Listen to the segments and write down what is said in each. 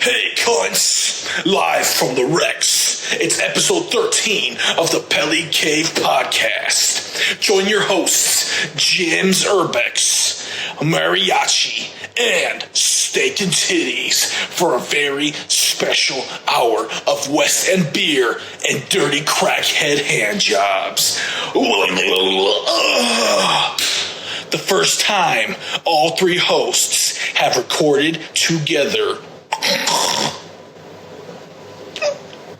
Hey cunts, live from the Rex. It's episode 13 of the Belly Cave podcast. Join your hosts, James Urbex, Mariachi, and Steak and Titties for a very special hour of West End beer and dirty crackhead hand jobs. The first time all three hosts have recorded together.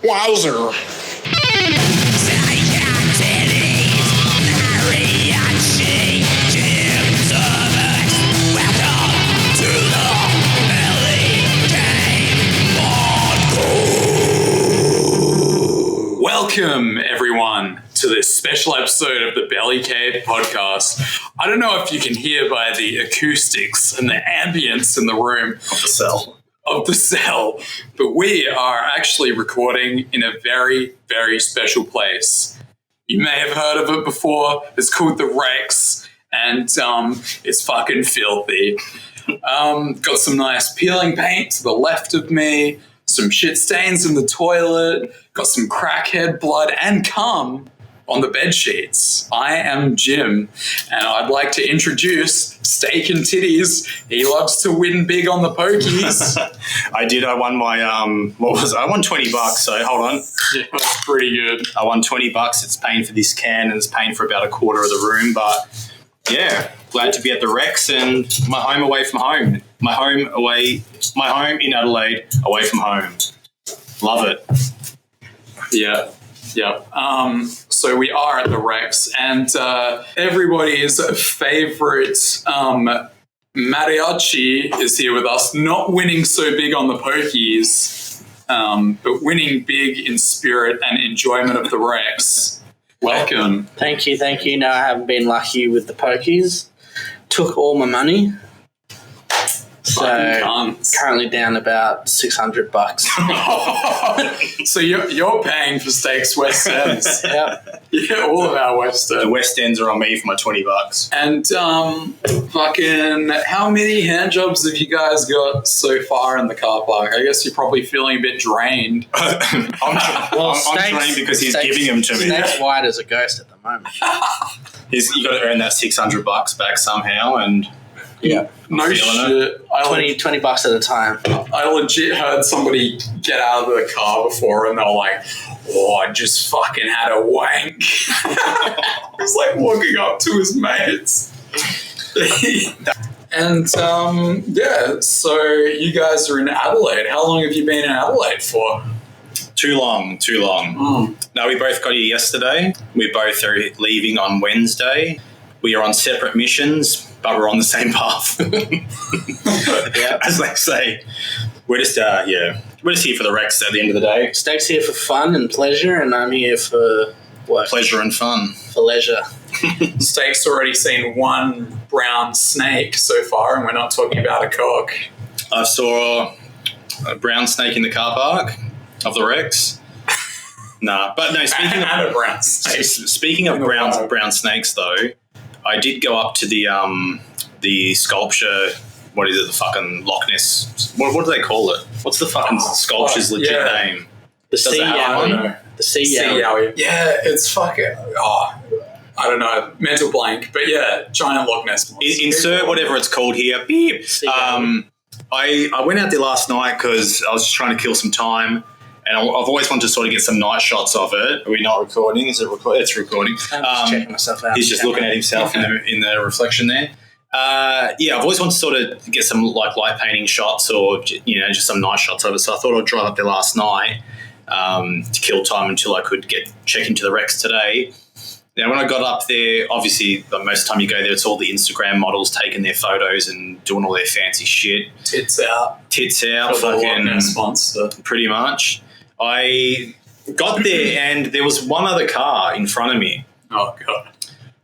Wowzer. Welcome, everyone, to this special episode of the Belly Cave podcast. I don't know if you can hear by the acoustics and the ambience in the room of the cell, but we are actually recording in a very, very special place. You may have heard of it before. It's called the Rex, and it's fucking filthy. Got some nice peeling paint to the left of me, some shit stains in the toilet, got some crackhead blood and cum on the bed sheets. I am Jim, and I'd like to introduce Steak and Titties. He loves to win big on the pokies. I did. I won my, I won $20, so hold on. Yeah, that's pretty good. I won $20. It's paying for this can, and it's paying for about a quarter of the room, but yeah, glad to be at the Rex and my home away from home. My home in Adelaide, away from home. Love it. Yeah. So we are at the Rex, and everybody's favorite mariachi is here with us, not winning so big on the pokies, but winning big in spirit and enjoyment of the Rex. Welcome. Thank you. No, I haven't been lucky with the pokies. Took all my money. So currently down about $600. So you're paying for Steak's West Ends. Yep. Yeah, all of our West Ends. The West Ends are on me for my $20. And fucking, how many hand jobs have you guys got so far in the car park? I guess you're probably feeling a bit drained. I'm drained because he's giving them to me. Steak's white as a ghost at the moment. You got to earn that $600 back somehow, and yeah, no shit. $20 at a time. I legit heard somebody get out of the car before, and they're like, "Oh, I just fucking had a wank." He's like walking up to his mates. And yeah, so you guys are in Adelaide. How long have you been in Adelaide for? Too long. No, we both got here yesterday. We both are leaving on Wednesday. We are on separate missions, but we're on the same path. Yeah. As they say, we're just here for the Rex at the end of the day. Steak's here for fun and pleasure, and I'm here for work. Pleasure and fun. For leisure. Steak's already seen one brown snake so far, and we're not talking about a cock. I saw a brown snake in the car park of the Rex. Nah, but no. Speaking of brown snakes, though, I did go up to the sculpture. What is it? The fucking Loch Ness. What do they call it? What's the fucking sculpture's legit name? The sea yowie. The sea yowie. Yeah, it's fucking. I don't know, mental blank, but yeah, giant Loch Ness. Insert whatever it's called here. Beep. I went out there last night because I was just trying to kill some time. And I've always wanted to sort of get some night shots of it. Are we not recording? Is it recording? It's recording. I'm just checking myself out. He's just looking at himself in the reflection there. I've always wanted to sort of get some like light painting shots or just some night shots of it. So I thought I'd drive up there last night to kill time until I could check into the Rex today. Now, when I got up there, obviously, most of the time you go there, it's all the Instagram models taking their photos and doing all their fancy shit. Tits out, fucking monster. Pretty much. I got there and there was one other car in front of me. Oh, God.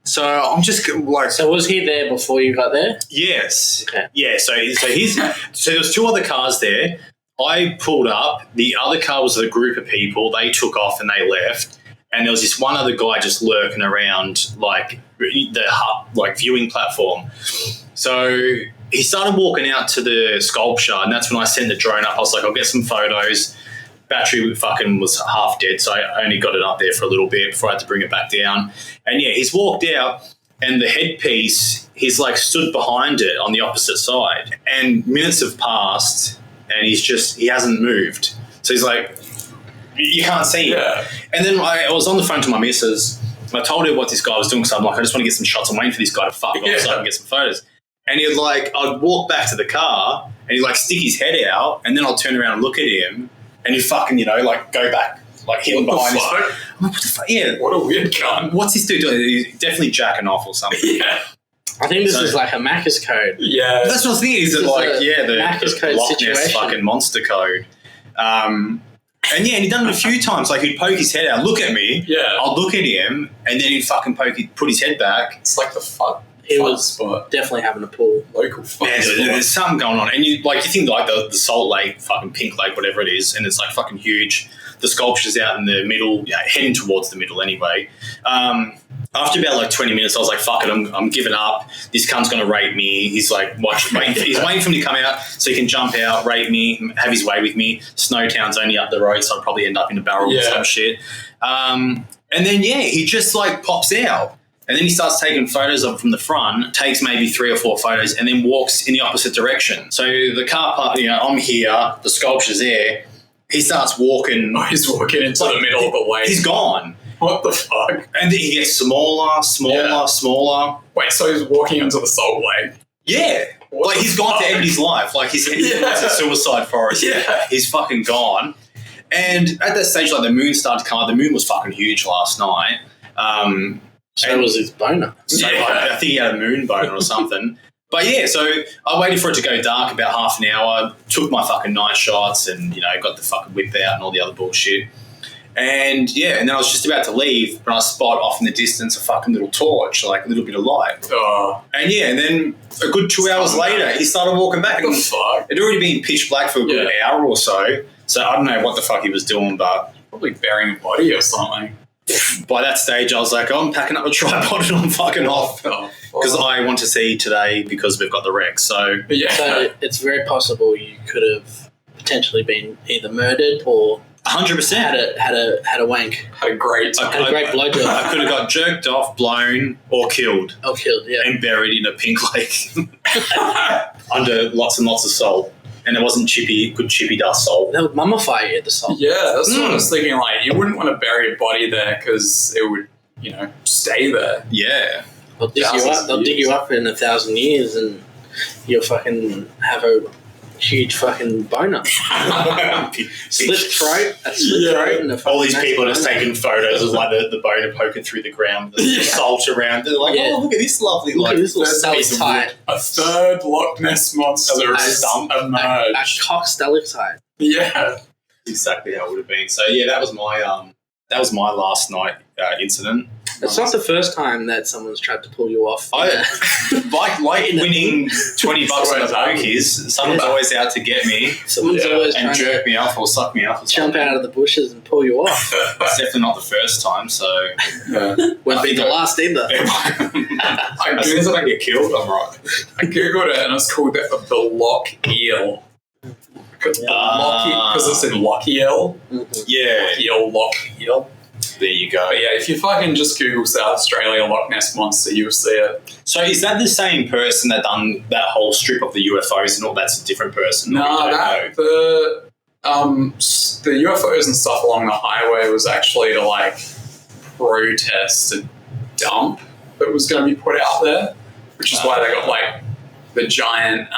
So I'm just like... So was he there before you got there? Yes. Okay. Yeah, so there was two other cars there. I pulled up. The other car was a group of people. They took off and they left. And there was this one other guy just lurking around like the viewing platform. So he started walking out to the sculpture, and that's when I sent the drone up. I was like, I'll get some photos. Battery fucking was half dead, so I only got it up there for a little bit before I had to bring it back down. And yeah, he's walked out, and the headpiece, he's like stood behind it on the opposite side. And minutes have passed, and he hasn't moved. So he's like, you can't see it. Yeah. And then I was on the phone to my missus, and I told her what this guy was doing, so I'm like, I just want to get some shots. I'm waiting for this guy to fuck off so I can get some photos. And he'd like, I'd walk back to the car, and he'd like stick his head out, and then I'll turn around and look at him, and he'd fucking, like go back, like him behind his phone. I'm like, what the fuck? Yeah. What a weird cunt. What's this dude doing? He's definitely jacking off or something. Yeah. I think this is like a Macca's code. Yeah. That's what I think. Is it like, the Macca's code Loch Ness situation. fucking monster code. And he'd done it a few times. Like, he'd poke his head out, look at me. Yeah. I'd look at him, and then he'd fucking put his head back. It's like the fun He was spot. definitely having a pool. Local fun Yeah, spot. there's something going on. And you think like the Salt Lake, fucking Pink Lake, whatever it is, and it's like fucking huge. The sculpture's out in the middle, heading towards the middle anyway. After about like 20 minutes, I was like, fuck it, I'm giving up. This cunt's going to rape me. He's like, he's waiting for me to come out so he can jump out, rape me, have his way with me. Snowtown's only up the road, so I'd probably end up in a barrel or some shit. And then, he just like pops out. And then he starts taking photos of it from the front, takes maybe 3 or 4 photos, and then walks in the opposite direction. So the car park, I'm here, the sculpture's there. He starts walking. He's walking into the middle of the way. He's gone. What the fuck? And then he gets smaller. Wait, so he's walking into the Salt Lake? Yeah. What like, the he's gone fuck? to end his life. Like, he's heading towards a suicide forest. Yeah. He's fucking gone. And at that stage, like, the moon started to come out. The moon was fucking huge last night. So was his boner. So I think he had a moon boner or something. But yeah, so I waited for it to go dark about half an hour, took my fucking night shots and, got the fucking whip out and all the other bullshit. And and then I was just about to leave, but I spot off in the distance a fucking little torch, like a little bit of light. Oh. And then a good 2 hours later, he started walking back. What the fuck? It'd already been pitch black for a good hour or so. So I don't know what the fuck he was doing, but Probably burying a body or something. by that stage, I was like, I'm packing up a tripod and I'm fucking off. Oh, Because I want to see today because we've got the wreck. So But yeah. So it's very possible you could have potentially been either murdered or 100%. had a wank. Had a great time. Had a great blowjob. I could have got jerked off, blown, or killed Or killed, yeah. and buried in a pink lake under lots and lots of salt. And it wasn't good chippy dust salt. They would mummify you at the salt. Yeah, that's what I was thinking. Like, you wouldn't want to bury a body there because it would, stay there. Yeah. They'll dig you up. They'll dig you up in 1,000 years, and you'll fucking have a huge fucking boner, slit throat, and a All these fucking people are just boner. taking photos of like the boner poking through the ground, the salt around. They're like, oh, look at this lovely, Look like at this little piece of stalactite, A third Loch Ness monster A has stump. a emerged. cock stalactite. Yeah. exactly how it would have been. So yeah, that was my last night incident. It's not the first time that someone's tried to pull you off. Like winning $20 on the pokies. Someone's always out to get me Someone's always and trying to jerk me off or suck me off. Or jump something. out of the bushes and pull you off. It's definitely not the first time. So Won't be the last either. as soon as I don't get killed, I'm right. I googled it and it's called the Loch Eel. Because it's in Lochiel. Yeah, Eel, Loch Eel. there you go. But yeah, if you fucking just Google South Australia Loch Ness Monster, you'll see it. So is that the same person that done that whole strip of the UFOs and all? That's a different person. We No, don't know. the UFOs and stuff along the highway was actually to like protest a dump that was going to be put out there, which is why they got like the giant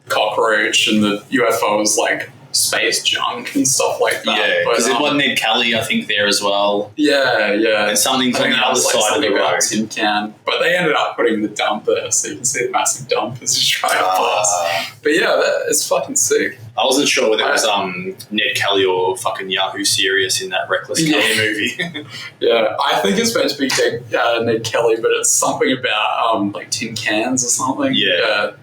cockroach and the UFOs like space junk and stuff like that. Yeah, because But, it wasn't Ned Kelly, I think, there as well. yeah. And something's I on think the that other was, like, side of the something about road. a tin can, but they ended up putting the dump there, so you can see the massive dump as you drive past. But yeah, it's fucking sick. I wasn't sure whether it was Ned Kelly or fucking Yahoo Serious in that Reckless Kelly movie. Yeah, I think it's meant to be Ned Kelly, but it's something about like tin cans or something. Yeah.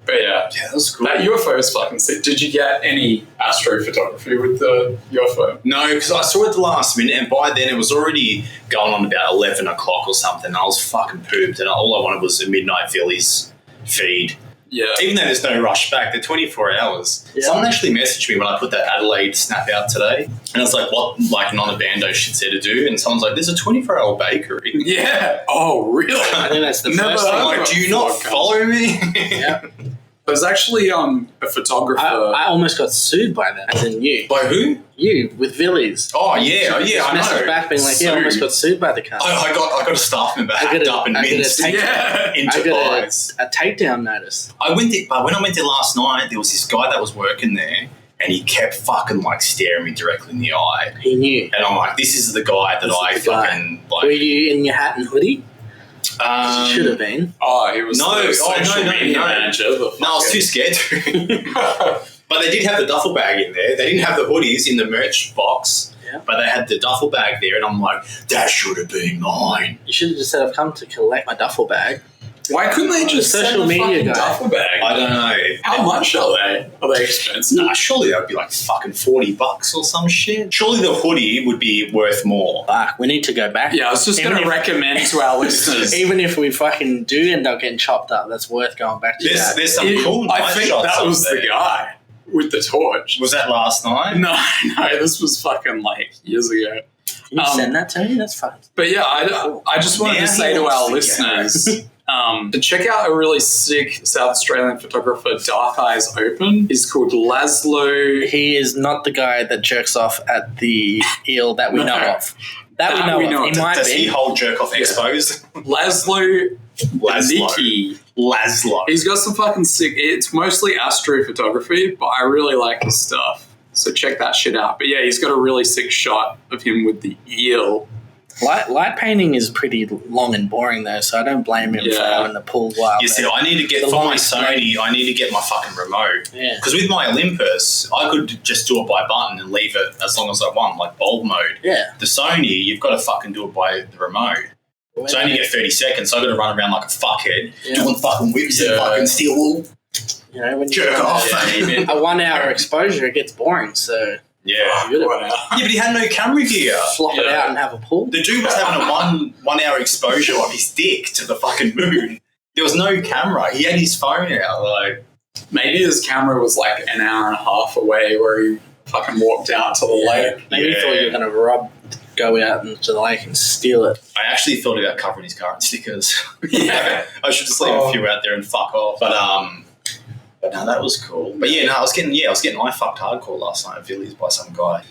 But yeah, Yeah, that was cool. that UFO is fucking sick. Did you get any astrophotography with the UFO? No, because I saw it the last minute, and by then it was already going on about 11 o'clock or something. I was fucking pooped, and all I wanted was a Midnight Phillies feed. Yeah. Even though there's no rush back, they're 24 hours. Yeah. Someone actually messaged me when I put that Adelaide snap out today. And I was like, what, like, non-abando shit's there to do? And someone's like, there's a 24-hour bakery. Yeah. Oh, really? I think that's the Never first heard thing. I'm like, do you not follow me? Yeah. There's actually a photographer. I almost got sued by that. As in you. By who? You, with Villies. Oh, yeah, I Message know. back being like, yeah, I almost got sued by the car. I got a staff member hacked up and minced Yeah. into I got pies. a takedown notice. When I went there last night, there was this guy that was working there, and he kept fucking like staring me directly in the eye. He knew. And I'm like, this is the guy that I is the guy. fucking Were like. you in your hat and hoodie? You should have been. Oh, he was No, the social media no. manager. No, I was too scared to. But they did have the duffel bag in there. They didn't have the hoodies in the merch box, Yeah. but they had the duffel bag there, and I'm like, that should have been mine. You should have just said, I've come to collect my duffel bag. Why couldn't they just Social send the media fucking guy. duffel bag? I don't know. How much are they? Are they expensive? Nah, surely that would be like fucking $40 or some shit. Surely the hoodie would be worth more. Fuck, we need to go back. Yeah, I was just Even going to if- recommend to our listeners. Even if we fucking do end up getting chopped up, that's worth going back to that. There's some cool I night think shots that up was there. the guy with the torch. Was that last night? No, this was fucking like years ago. Can you send that to me? That's fine. But yeah, I just wanted Now to say he to our wants to listeners to check out a really sick South Australian photographer, Dark Eyes Open. He's called Laszlo. He is not the guy that jerks off at the eel that we No. know of. That we That know we of. know He of. might Does be. he hold jerk off exposed? Laszlo Banicki. Laszlo. He's got some fucking sick. It's mostly astrophotography, but I really like his stuff. So check that shit out. But yeah, he's got a really sick shot of him with the eel. Light painting is pretty long and boring though, so I don't blame him for Yeah. having to pull wild. You see, I need to get, The for my longest Sony, I need to get my fucking remote. Yeah. Because with my Olympus, I could just do it by button and leave it as long as I want, like bulb mode. Yeah. The Sony, you've got to fucking do it by the remote. So I only get 30 seconds, so I've got to run around like a fuckhead, Yeah. doing fucking whips and Yeah. fucking steel wool. You know, when you Jerk do off. a 1 hour exposure, it gets boring, so Yeah. you gotta Wow. Yeah, but he had no camera gear. flop it Yeah. out and have a pull. The dude was having a one hour exposure of his dick to the fucking moon. There was no camera. He had his phone out, like. Maybe his camera was like an hour and a half away where he fucking walked out to the lake. Maybe you Yeah. thought you were going to go out into the lake and steal it. I actually thought about covering his car in stickers. Yeah. I should just leave a few out there and fuck off. But no, that was cool. But yeah, no, I was getting I fucked hardcore last night at Villiers by some guy.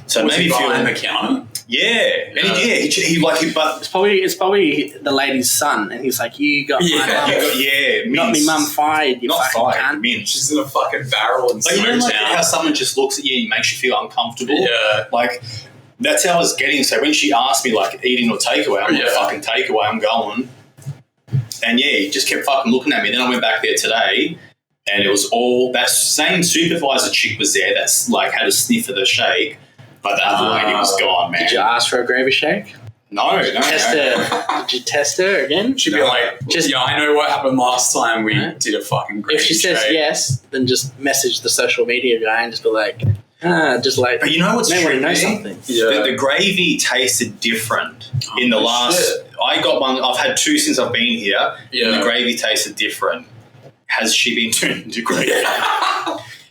So Was maybe he if behind the you, counter? and but It's probably the lady's son, and he's like, "You got Yeah. my mum, got me mum fired. You not fucking fired, cunt." minced. She's in a fucking barrel in Like, you know, like Smoketown. how someone just looks at you and makes you feel uncomfortable. Yeah. Like that's how I was getting. So when she asked me like eating or takeaway, I'm like, Yeah. fucking takeaway, I'm going. And yeah, he just kept fucking looking at me. Then I went back there today, and it was all that same supervisor chick was there. That's like had a sniff of the shake, but the other lady was gone, man. Did you ask for a gravy shake? No. Test her. Did you test her again? She'd be No. like, Just- yeah, I know what happened last time we Right. did a fucking gravy If she says shake. yes, then just message the social media guy and just be like, just like, But you know what's may want to true, know man? something. Yeah. The gravy tasted different in the Oh, last. shit. I got one. I've had two since I've been here. Yeah. And the gravy tasted different. Has she been turned into gravy?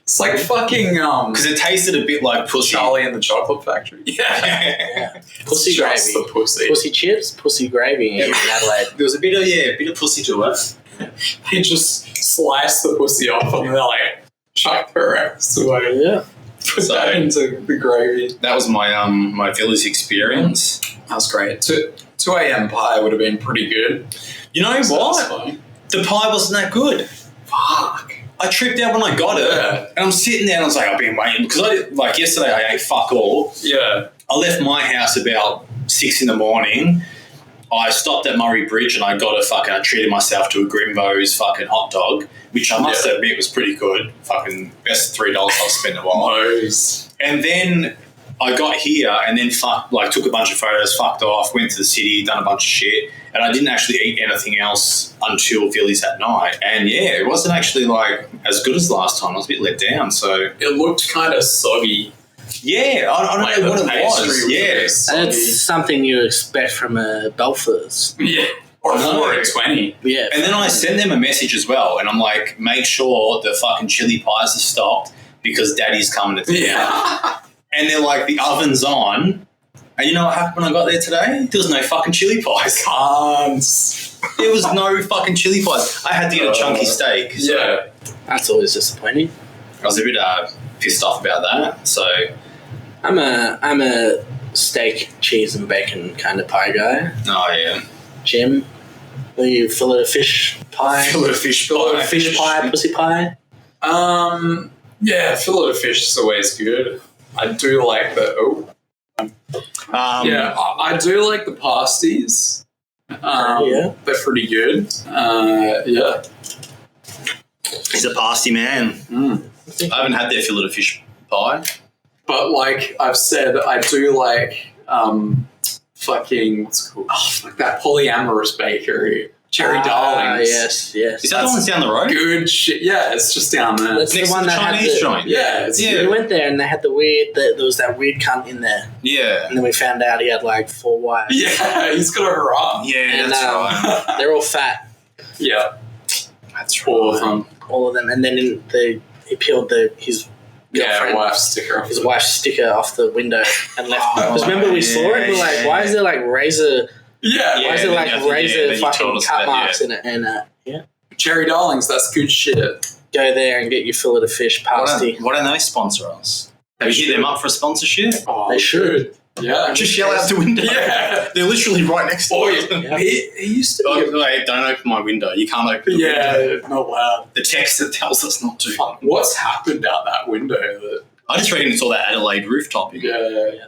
It's like fucking Because it tasted a bit like pussy. Charlie and the Chocolate Factory. Yeah. Yeah. Pussy Just gravy. the pussy. Pussy chips, pussy gravy in Adelaide. There was a bit of pussy to it. They just slice the pussy off and they're like, chuck the rest away. Yeah. Put that into the gravy. That was my my village experience. That was great. 2 a.m. pie would have been pretty good. You know So what? that's fine. The pie wasn't that good. Fuck. I tripped out when I got it, Yeah. and I'm sitting there and I was like, I've been waiting because like yesterday I ate fuck all. Yeah. I left my house about 6 a.m. I stopped at Murray Bridge and I I treated myself to a Grimbo's fucking hot dog, which I must Yeah. admit was pretty good. Fucking best $3 I've spent in a while. Those. And then I got here and then took a bunch of photos, fucked off, went to the city, done a bunch of shit, and I didn't actually eat anything else until Villiers at night. And yeah, it wasn't actually like as good as last time. I was a bit let down. So It looked kind of soggy. yeah, I don't Like know the what it pastry was. a Yeah, bit soggy. That's something you expect from a Belfast. Yeah. Or No. 4 at 20. Yeah. And then I sent them a message as well, and I'm like, make sure the fucking chili pies are stocked because Daddy's coming to Yeah. And they're like, the oven's on. And you know what happened when I got there today? There was no fucking chili pies. There was no fucking chili pies. I had to get a chunky steak. So Yeah. That's always disappointing. I was a bit pissed off about that. So I'm a steak, cheese, and bacon kind of pie guy. oh yeah, Jim, are you fillet of fish pie? fillet of fish Fillet of Fish pie, pussy pie. Yeah, fillet of fish is always good. I do like the I do like the pasties. Yeah. They're pretty good. Yeah. He's a pasty man. I haven't had their fillet of fish pie. But like I've said, I do like fucking what's it called? Oh, fuck that polyamorous bakery. Cherry Darlings. Yes. Is that the one that's down the road? Good shit. Yeah, it's just down there. That's Next the one to the that had Chinese the, joint. Yeah, it's Yeah. We went there and they had the weird. There was that weird cunt in there, Yeah. and then we found out he had like 4 wives. Yeah, he's got a haram. Yeah, And, that's right. They're all fat, Yeah, That's all of right. them. all of them. And then he peeled his Yeah, girlfriend, wife sticker. his wife's sticker off the window and left. Oh, Because remember we saw it. We're like, yeah. why is there like razor? Yeah, Why is there then like I think, razor then you told fucking us cut that, marks yeah. in it? And Cherry Darlings. That's good shit. go there and get your fillet of fish pasty. Why don't they sponsor us? Have you hit them up for a sponsorship? Oh, They should. Yeah, Just yell out the window. Yeah. They're literally right next to Boy, us. Yeah. he used to. Oh, wait, don't open my window. You can't open the window. Yeah, not loud. The text that tells us not to. Fuck, what's happened out that window? That I just reckon it's all that Adelaide rooftop. yeah.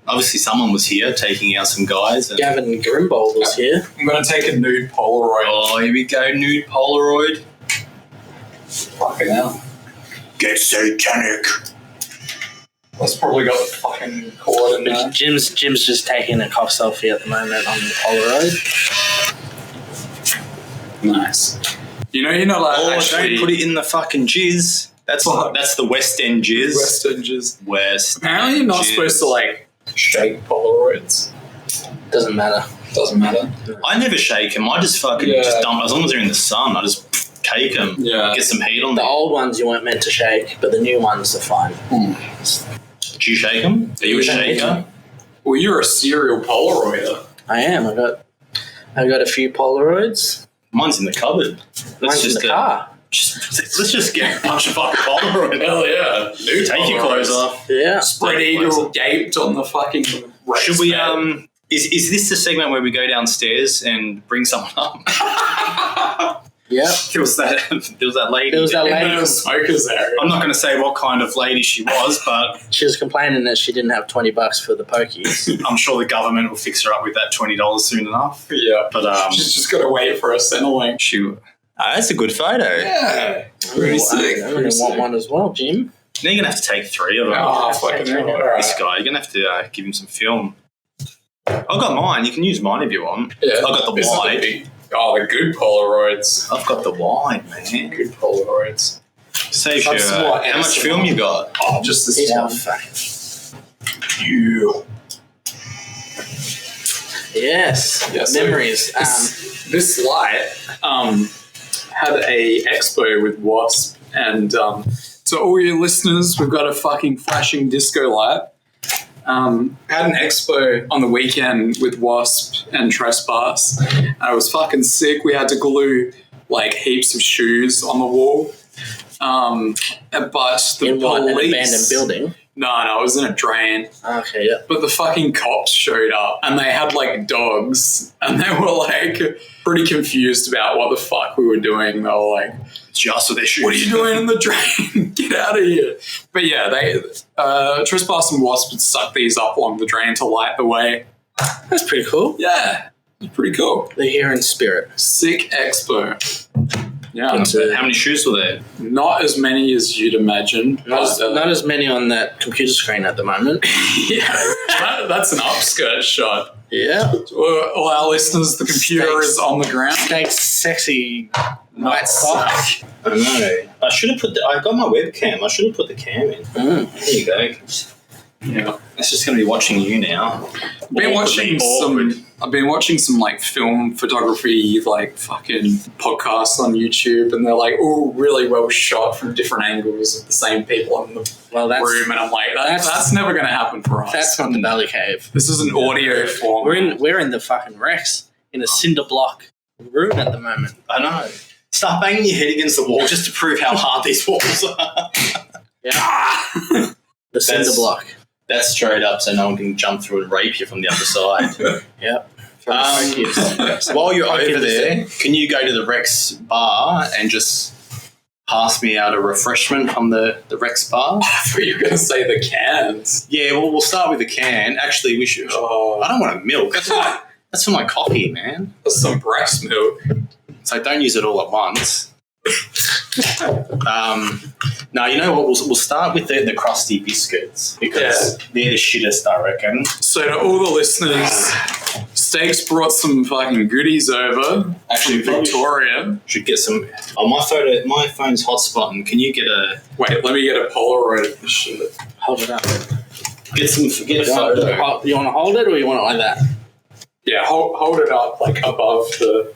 Obviously, someone was here taking out some guys. And, Gavin Grimbold was here. I'm gonna take a nude Polaroid. oh, here we go, nude Polaroid. Fucking hell. Get satanic. That's probably got the fucking cord in there. Jim's just taking a cock selfie at the moment on the Polaroid. Nice. You know, you're not allowed Oh, actually don't put it in the fucking jizz. That's the West End jizz. West Edges. West. Apparently, you're not Jizz. supposed to like shake Polaroids. Doesn't matter. Doesn't matter. I never shake them. I just fucking Yeah. just dump. As long as they're in the sun, I just cake them. Yeah. Get some heat on The them. old ones you weren't meant to shake, but the new ones are fine. Do you shake them? Are you a shaker? Well, you're a serial Polaroider. I am. I got a few Polaroids. Mine's in the cupboard. Mine's in the car. Let's just get a bunch of fucking Polaroid. Hell yeah. Nude Take your Polaroids. clothes off. Yeah. Spread Take your eagle clothes off. gaped on the fucking race Should we bed. Is this the segment where we go downstairs and bring someone up? Yep. There was that lady. There was that In lady. the smokers area. I'm not going to say what kind of lady she was, but She was complaining that she didn't have $20 for the pokies. I'm sure the government will fix her up with that $20 soon enough. Yeah. But She's just got to wait for a Centrelink. that's a good photo. Yeah. Pretty sick. I'm going to want one as well, Jim. Now you're going to have to take 3 of them. Oh, fucking hell. All right. This guy, you're going to have to give him some film. I've got mine. You can use mine if you want. Yeah. I've got the This is wide. big- Oh, the good Polaroids. I've got the wide, man. Good Polaroids. Save Some you. small How much ASMR. film you got? Oh, just this He's one. got fucking. Yeah. Yes. Yeah, so Memories. This light had a expo with Wasp, and to all your listeners, we've got a fucking flashing disco light. Had an expo on the weekend with Wasp and Trespass, and it was fucking sick. We had to glue like heaps of shoes on the wall. But the in what? An police, abandoned building. No, it was in a drain. Okay, yeah. But the fucking cops showed up and they had like dogs and they were like pretty confused about what the fuck we were doing. They were like, Just with their shoes. what are you doing in the drain? Get out of here. But yeah, they Trespass and Wasp would suck these up along the drain to light the way. That's pretty cool. Yeah, it's pretty cool. They're here in spirit. Sick expo. Yeah, How many shoes were there? not as many as you'd imagine. Not as many on that computer screen at the moment. Yeah, that's an upskirt shot. Yeah. All our listeners, the computer Steaks. is on the ground. Steak sexy white Not cock. suck. I know. I should have put. I got my webcam. I should have put the cam in. There you go. Yeah. It's just going to be watching you now. Been watching Awkward. I've been watching some like film photography, like fucking podcasts on YouTube, and they're like all really well shot from different angles of the same people in the room, and I'm like, that's never going to happen for us. That's not the Belly Cave. This is an audio form. We're in the fucking Rex in a cinder block room at the moment. I know. Start banging your head against the wall just to prove how hard these walls are. Yeah. The cinder block. That's straight up so no one can jump through and rape you from the other side. Yep. While you're over there, can you go to the Rex bar and just pass me out a refreshment from the Rex bar? I thought you were going to say the cans. Yeah, well, we'll start with the can. Actually, we should. I don't want a milk. That's for my coffee, man. That's some breast milk. So don't use it all at once. No, you know what? We'll start with the crusty biscuits because they're the shittest, I reckon. So to all the listeners, Steaks brought some fucking goodies over. Actually, from Victoria. Should get some. Oh, my phone's hotspotting. Can you get a? Wait, let me get a Polaroid of this shit. Hold it up. Get a photo. You want to hold it or you want it like that? Yeah, hold it up like above the.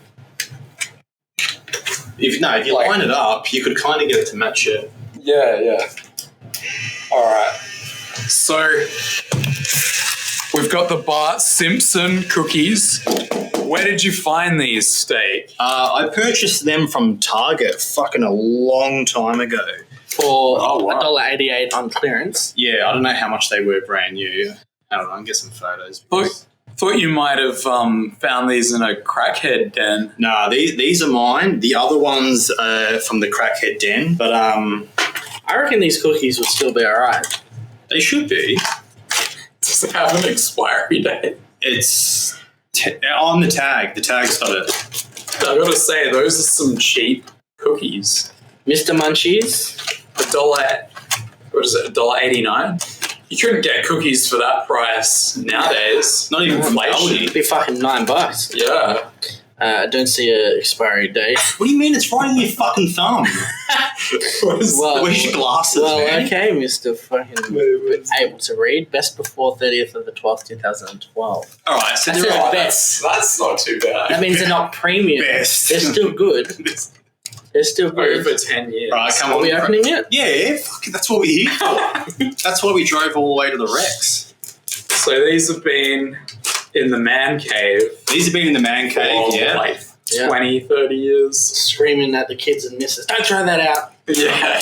If you line it up, you could kind of get it to match it. Yeah. All right. So we've got the Bart Simpson cookies. Where did you find these, Steak? I purchased them from Target fucking a long time ago. For $1.88 on clearance. Yeah, I don't know how much they were brand new. I don't know, I'll get some photos. Thought you might have found these in a crackhead den. Nah, these are mine. The other ones are from the crackhead den, but I reckon these cookies would still be alright. they should be. Does it have an expiry date? It's on the tag. The tag's got it. I gotta say, those are some cheap cookies. Mr. Munchies? $1.89? You couldn't get cookies for that price nowadays. Not even inflation. It'd be fucking $9. Yeah. I don't see an expiry date. What do you mean? It's right in your fucking thumb. Where's your glasses, man? Okay, Mr. fucking able to read. Best before 30th of the 12th, 2012. All right, so That's they're all best. That's not too bad. That means they're not premium. Best. They're still good. They're still good. Over 10 years. All right, come Are on. we opening it? Yeah, fuck it, that's what we're here for. That's why we drove all the way to the Rex. So these have been in the man cave. These have been in the man cave, for yeah. like 20, 30 years. Screaming at the kids and missus, don't throw that out. Yeah.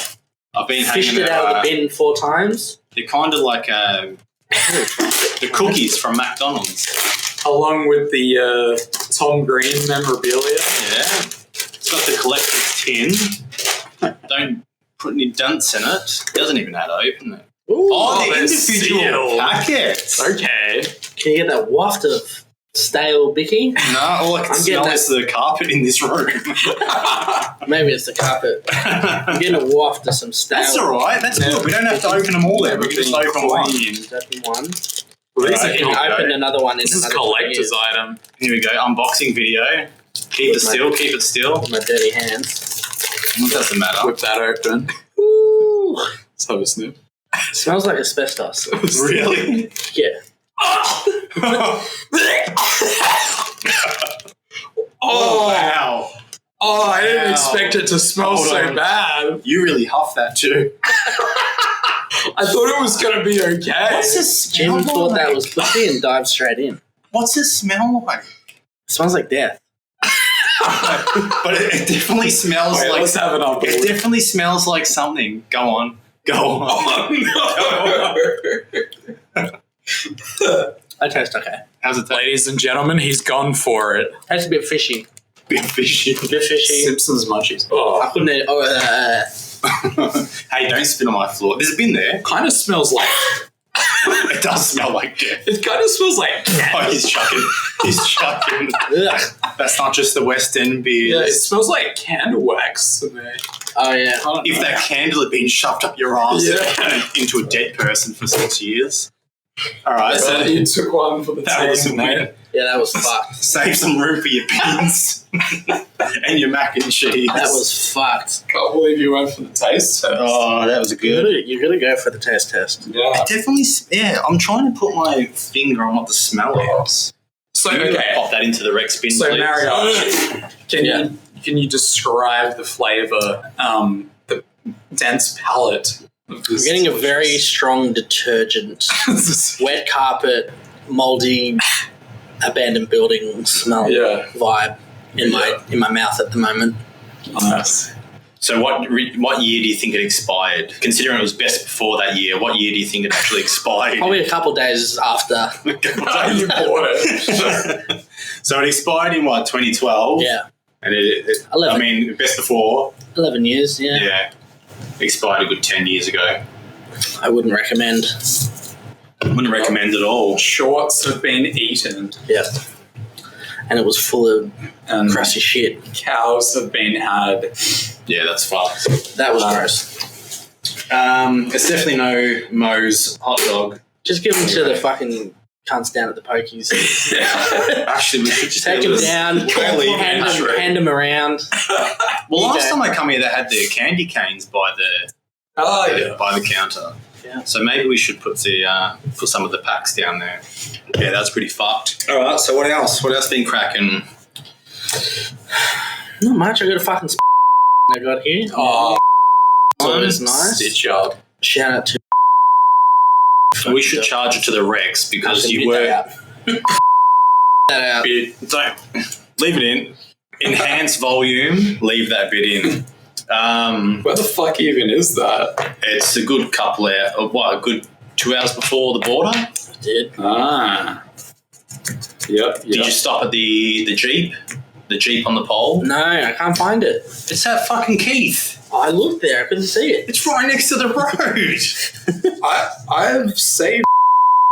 I've been Fished hanging it out of the bin 4 times. They're kind of like the cookies from McDonald's. Along with the Tom Green memorabilia. Yeah. It's got the collector's tin. Don't put any dents in it. It doesn't even know how to open it. Ooh. Oh, they're individual sealed. packets. Okay. Can you get that waft of stale Bicky? No, all I can smell is the carpet in this room. Maybe it's the carpet. I'm getting a waft of some stale. That's all right. That's good. We don't have to open them all there. We can just open one. Open one. Well, these Right, are here we go. Open another one in This is a another collector's 3 years. item. Here we go. Unboxing video. Keep it still. Keep it still. With my dirty hands. It doesn't matter. Whip that open. Ooh. Let's have a sniff. Smells like asbestos. Really? Yeah. Oh, wow. Oh, I didn't Wow. expect it to smell Hold so on. bad. You really huffed that too. I thought it was going to be okay. What's this smell Jim thought that like? was pussy and dived straight in. What's this smell like? It smells like death. But it definitely smells Wait, like. let's have an It update. definitely smells like something. Go on. Go on. Oh, I taste okay. How's it taste? Ladies and gentlemen, he's gone for it. Tastes a bit fishy. Bit fishy. A bit fishy. Simpsons munchies. I Oh, couldn't eat. Hey, don't spit on my floor. There's a bin there. kind of smells like. It does smell like death. It kind of smells like. Oh, he's chucking. He's chucking. Ugh. That's not just the West End beers. Yeah, it smells like candle wax to me. Oh, yeah. I don't If know. that candle had been shoved up your ass Yeah. into a dead person for 6 years. All right, So so you took one for the that was team, mate. Yeah, that was fucked. save some room for your beans and your mac and cheese. That was fucked. Can't believe you went for the taste test. Oh, that was You gotta go for the test. Yeah. Definitely, yeah. I'm trying to put my finger on what the smell is. So, You okay. pop that into the Rex bin, So, please. Mario, Yeah. can you describe the flavour, the dense palate of this? I'm getting a very strong detergent, wet carpet, mouldy, abandoned building smell Yeah. vibe in my mouth at the moment. Nice. So what year do you think it expired? Considering it was best before that year, what year do you think it actually expired? Probably a couple of days after. You bought it. So it expired in what, 2012? Yeah, And it 11. I mean, best before, 11 years. Yeah, yeah, expired a good 10 years ago. I wouldn't recommend. Wouldn't recommend at all. Shorts have been eaten Yeah, and it was full of and crusty shit. cows have been had. Yeah, that's fucked. That was gross. It's definitely no Moe's hot dog. Just give them to the fucking cunts down at the pokies. Actually, we should just Take them down, hand them around. Well, last Okay. time I come here, they had the candy canes by the counter. Yeah. So maybe we should put some of the packs down there. Yeah, that's pretty fucked. All right. So what else? What else been cracking? Not much. I got a fucking I got here. Oh, So it's nice. stitch up. Shout out to. We should charge it to the Rex because you Bit were. that out. Don't leave it in. Enhance volume. Leave that bit in. Where the fuck even is that? It's a good couple hours. What, a good 2 hours before the border? Did. Ah. Yep. Did you stop at the Jeep? The Jeep on the pole? No, I can't find it. It's that fucking Keith. I looked there. I couldn't see it. It's right next to the road. I've saved,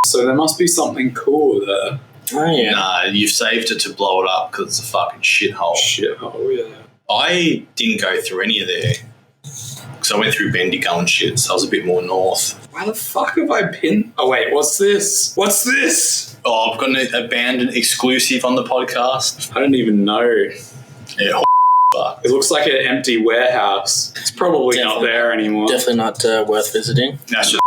so there must be something cool there. Oh yeah. Nah, you've saved it to blow it up because it's a fucking shithole. Shithole, yeah. I didn't go through any of there because I went through Bendigo and shit, so I was a bit more north. Why the fuck have I pinned? Oh wait, what's this? What's this? Oh, I've got an abandoned exclusive on the podcast. I don't even know. Yeah, It looks like an empty warehouse. It's probably not Definitely. there anymore. Definitely not worth visiting. that's just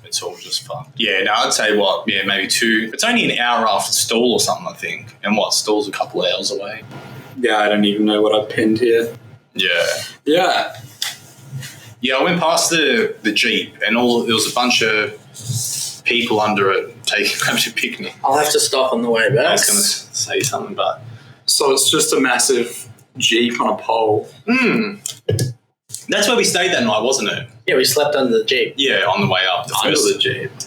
it's all just fun. Yeah, no, I'd say what? Yeah, maybe 2. It's only an hour after Stall or something, I think. And what? Stall's a couple of hours away. Yeah, I don't even know what I pinned here. Yeah. Yeah. Yeah, I went past the Jeep and there was a bunch of people under it having a picnic. I'll have to stop on the way I back. was going to say something, but... So it's just a massive Jeep on a pole. That's where we stayed that night, wasn't it? Yeah, we slept under the Jeep. Yeah, on the way up. The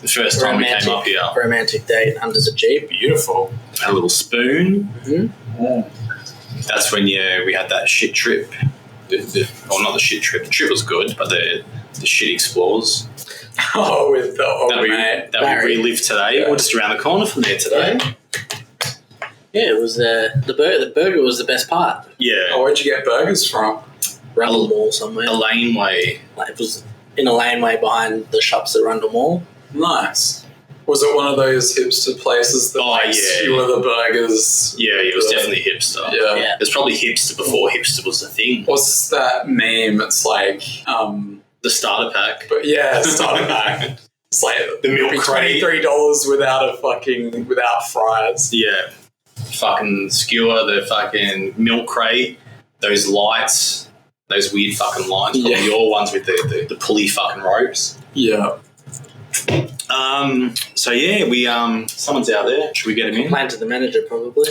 first time we came up here. Romantic date under the Jeep. Beautiful. A little spoon. Mhm. That's when we had that shit trip. Well, not the shit trip. The trip was good, but the shit explores Oh, with the old that mate. we Barry. relived today. Yeah. We're just around the corner from there today. Yeah, it was the burger. The burger was the best part. Yeah. Oh, where'd you get burgers from? Rundle Mall somewhere. A laneway. Like, it was in a laneway behind the shops at Rundle Mall. Nice. Was it one of those hipster places that Oh, makes yeah. you were the burgers? Yeah, it was definitely hipster. Yeah. Yeah. It was probably hipster before hipster was a thing. What's that meme? It's like, The starter pack. but yeah, starter pack. It's like The milk crate. $23 without fries. Yeah. Fucking skewer, the fucking milk crate, those lights, those weird fucking lights. Probably Yeah. your ones with the pulley fucking ropes. Yeah. So yeah, we someone's out there. Should we get him in? Complained to the manager probably.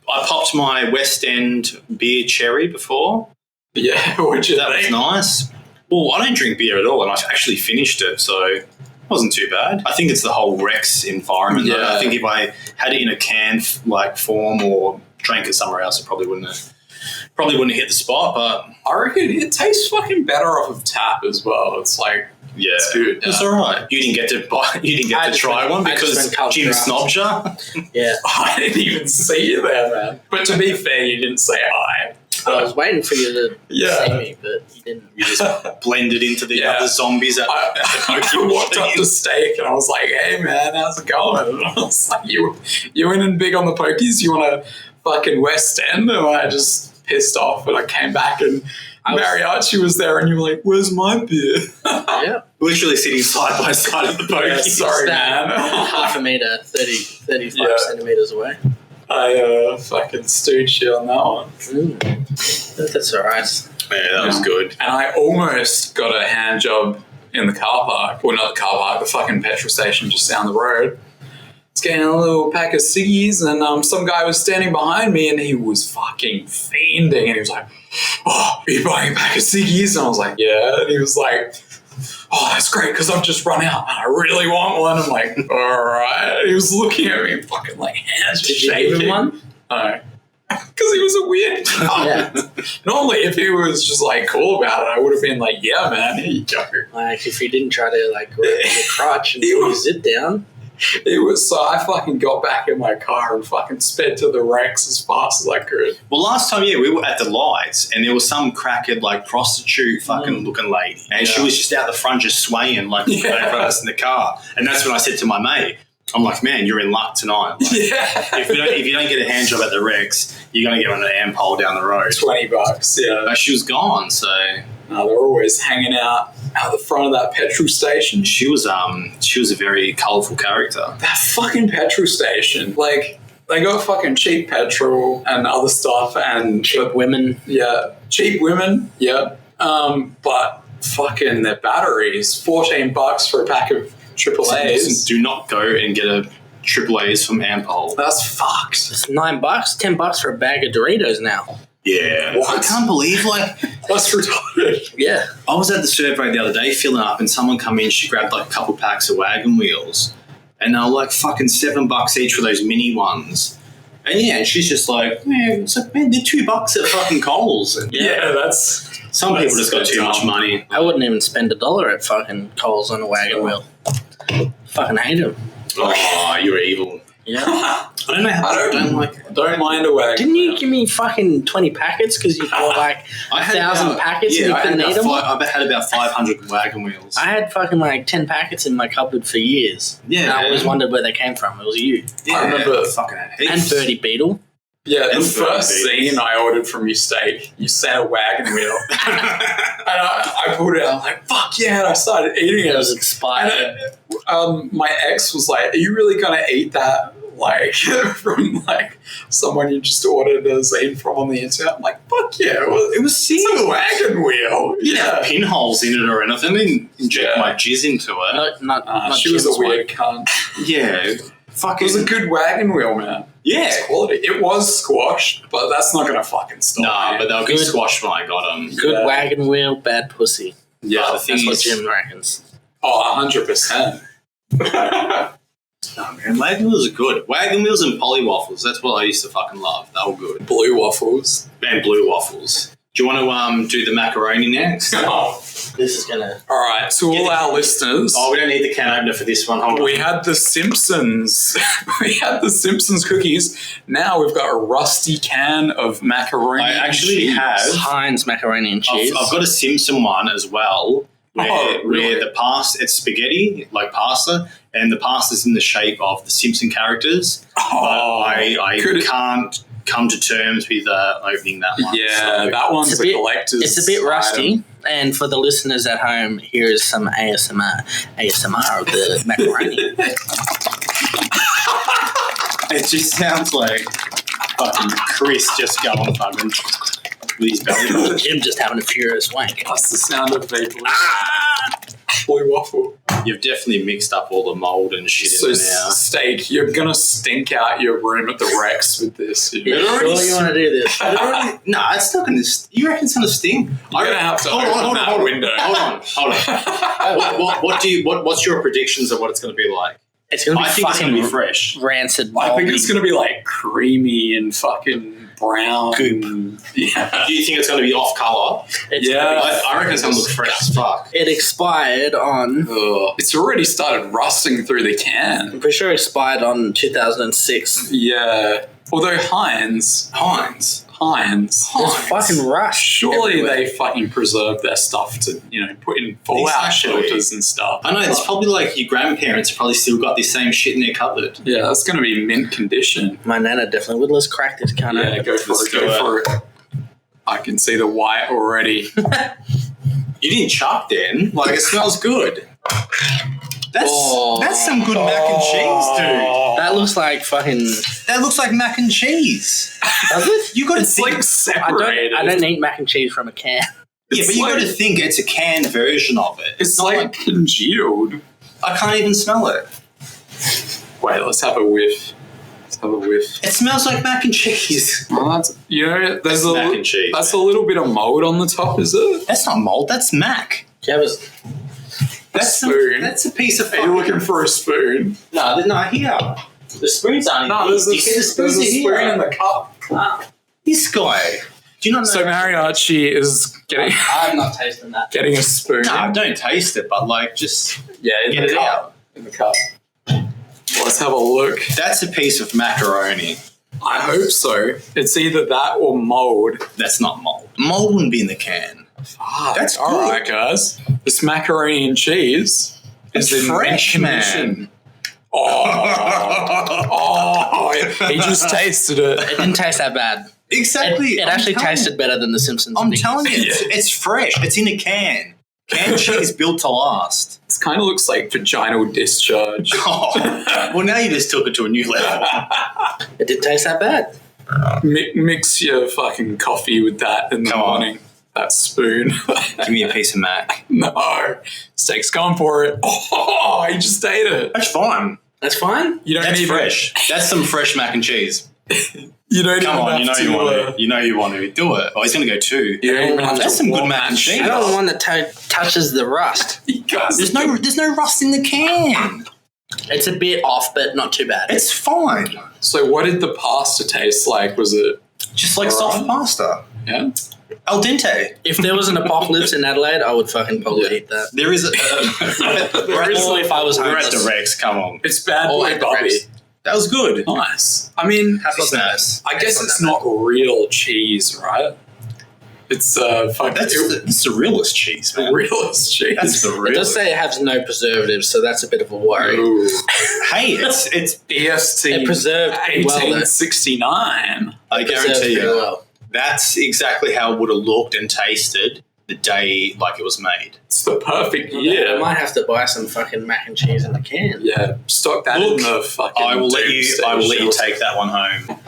I popped my West End beer cherry before. Yeah, what'd you That was think? nice. Well, I don't drink beer at all, and I actually finished it, so it wasn't too bad. I think it's the whole Rex environment. though. Yeah. I think if I had it in a can form or drank it somewhere else, it probably wouldn't have hit the spot. But I reckon it tastes fucking better off of tap as well. It's like, yeah, it's good. It's all right. You didn't get to buy. You didn't I get to just try went- one I just because went cold Jim draft. snobbed you. Yeah. I didn't even see you there, man. But to be fair, you didn't say hi. I was waiting for you to Yeah. see me, but you didn't. You just blended into the Yeah. other zombies at I Pokemon walked up to Steak and I was like, "Hey man, how's it going?" And I was like, "You in and big on the pokies? You want to fucking West End?" And I just pissed off and I came back and Mariachi was there, and you were like, "Where's my beer?" Yeah. Literally sitting side by side at the boat. Yeah, sorry, man. Half a meter, 35 Yeah. centimeters away. I fucking stewed you on that one. That's alright. Yeah, that was good. And I almost got a hand job in the car park. Well, not the car park, the fucking petrol station just down the road. It's getting a little pack of ciggies, and some guy was standing behind me, and he was fucking fiending, and he was like, "Oh, are you buying a pack of ciggies?" And I was like, "Yeah." And he was like, "Oh, that's great, because I've just run out, and I really want one." I'm like, "All right." He was looking at me, and fucking like hands Did you give him shaking. one? No. Because he was a weird guy. Yeah. Normally, if he was just like cool about it, I would have been like, "Yeah, man, here you go." Like, if he didn't try to, like, grab your crotch and He put was- his zip down. It was so I fucking got back in my car and fucking sped to the Rex as fast as I could. Well, last time, we were at the lights, and there was some crackhead, like, prostitute fucking looking lady, and she Yeah. was just out the front just swaying, like, in front of us in the car. And that's when I said to my mate, I'm like, "Man, you're in luck tonight. Like, Yeah. if you don't get a hand job at the Rex, you're going to get on an amp pole down the road." $20, yeah. But she was gone, so No, they're always hanging out the front of that petrol station. she was a very colourful character. That fucking petrol station. Like, they got fucking cheap petrol and other stuff and Cheap women. yeah, cheap women, yeah. But fucking their batteries, $14 for a pack of triple Listen, A's. do not go and get a triple A's from Ampol. That's fucked. It's $9, $10 for a bag of Doritos now. Yeah. What? I can't believe, like, That's retarded. Yeah. I was at the survey the other day filling up, and someone come in, she grabbed like a couple packs of wagon wheels, and they were like fucking $7 each for those mini ones. And yeah, and she's just like, "Man, it's like, man, they're $2 at fucking Coles." And Yeah, that's some people That's just got a bit too much dumb. money. I wouldn't even spend $1 at fucking Coles on a wagon wheel. Fucking hate them. Oh, you're evil. Yeah. I don't know how I don't like. don't mind a wagon. Didn't you give me fucking 20 packets because you bought like I had 1,000 about- packets and you I had couldn't about eat them? I had about 500 wagon wheels. I had fucking like 10 packets in my cupboard for years. Yeah, And I always man. wondered where they came from. It was you. Yeah, I remember- fucking heaps. And Birdie Beetle. Yeah, the And first Birdie. scene I ordered from your steak, you sent a wagon wheel. And I pulled it out, I'm like, "Fuck yeah," and I started eating It was it. expired. And my ex was like, "Are you really going to eat that?" Like, from like someone you just ordered a zine from on the internet. I'm like, "Fuck yeah, it was it's a wagon wheel." You didn't have Yeah. pinholes in it or anything. I didn't inject Yeah. my jizz into it. Not She was a Jim's one. weird cunt. Yeah. It Fucking. was a good wagon wheel, man. Yeah. It's quality. It was squashed, but that's not going to fucking stop. Nah, me. but they were good Good. squash when I got them. Good Yeah. wagon wheel, bad pussy. Yeah, the thing That's what is, Jim reckons. Oh, 100%. oh, man, wagon wheels are good. Wagon wheels and poly waffles. That's what I used to fucking love. They were good. Blue waffles. And blue waffles. Do you want to do the macaroni next? Oh. This is gonna. All right, to all our listeners, Oh, we don't need the can opener for this one. Hold on. we had the Simpsons. We had the Simpsons cookies. Now we've got a rusty can of macaroni. I and actually cheese. have. Heinz macaroni and cheese. I've got a Simpson one as well. Where, Oh, really? where the pasta, it's spaghetti, like pasta, and the pasta's in the shape of the Simpson characters. Oh, But I could it- can't come to terms with opening that one. Yeah, So- that one's It's a a bit- collector's. It's a bit rusty. item. And for the listeners at home, here is some ASMR of the macaroni. It just sounds like fucking Chris just going fucking with his belly button. Jim just having a furious wank. That's the sound of the blue waffle. You've definitely mixed up all the mold and shit So, in there now. Steak, you're gonna stink out your room at the Rex with this. You're You sure you want to do this? No, it's not going to. You reckon it's going to sting? gonna have to open that window. Hold on. What's your predictions of what it's going to be like? It's going to I be think it's going to be fucking fresh. rancid. I think moldy. it's gonna be like creamy and fucking brown. Goop. Yeah. Do you think it's going to be off color? It's Yeah. gonna I reckon it's going to look fresh as fuck. be- It expired on. Ugh. It's already started rusting through the can. I'm pretty sure it expired on 2006. Yeah. Although Heinz. It's fucking rushed. Surely everywhere. they fucking preserve their stuff to, put in fallout Exactly. shelters and stuff. I know, it's probably like your grandparents have probably still got this same shit in their cupboard. Yeah, that's going to be mint condition. My nana definitely would. Let's crack this can Yeah, open. go for Let's it. do Go it. for it. I can see the white already. You didn't chuck then. Like, it smells good. That's some good mac and cheese, dude. That looks like fucking. That looks like mac and cheese. Does it? You got to It's think. like separated. I don't eat mac and chease from a can. Yeah, It's but you like- got to think it's a canned version of it. It's not like congealed. I can't even smell it. Wait, let's have a whiff. Let's have a whiff. It smells like mac and cheese. Oh, that's, you know, there's That's a mac and cheese, that's man. a little bit of mold on the top, is it? That's not mold. That's mac. Do you have Spoon. That's a piece of. Are you looking for a spoon? No, here. The spoons aren't. No, in there's these. a The spoons are spoon here. in the cup. This guy. Do you not know? So Mariachi is I'm not tasting that. getting a spoon. No, don't taste it, but like just Yeah, in get the it cup. out. In the cup. Let's have a look. That's a piece of macaroni. I hope so. It's either that or mold. That's not mold. Mold wouldn't be in the can. That's all good. right, guys. This macaroni and cheese is It's in fresh, commission. Oh, he just tasted it. It didn't taste that bad. Exactly. It actually tasted better than the Simpsons. I'm thing. telling you, it's fresh. It's in a can. Canned cheese built to last. This kind of looks like vaginal discharge. Oh, well, now you just took it to a new level. It didn't taste that bad. Mix your fucking coffee with that in the Come on. morning. That spoon. Give me a piece of mac. No. Steak's gone for it. Oh, he just ate it. That's fine. That's fine. You don't That's even, fresh. That's some fresh mac and cheese. You don't Come even on, have you know to, you want to. You know you want to do it. Oh, he's going to go 2. You don't even have That's to some good warm mac that and cheese. shit I don't up. want that touches the rust. You guys- There's no rust in the can. It's a bit off, but not too bad. It's fine. So what did the pasta taste like? Was it, Just like soft pasta. yeah? Al dente. If there was an apocalypse in Adelaide, I would fucking probably eat that. There is a. There is Or if I was We're at homeless. the Rex. Come on. It's bad Or boy at the Bobby. Rex. That was good. Nice. I mean, Happy snaps. I guess it's not real cheese, right? It's fucking That's the realest cheese, man. realist cheese. That's the It does realest. say it has no preservatives, so that's a bit of a worry. Ooh. Hey, it's. EST It preserved pretty well, though. 1869. I Preserved guarantee pretty you, well. that's exactly how it would have looked and tasted the day like it was made. It's the perfect I year. might have to buy some fucking mac and cheese in the can. Yeah, stock that Look, in the fucking. I will let you. doomsday I will let you shelter. take that one home.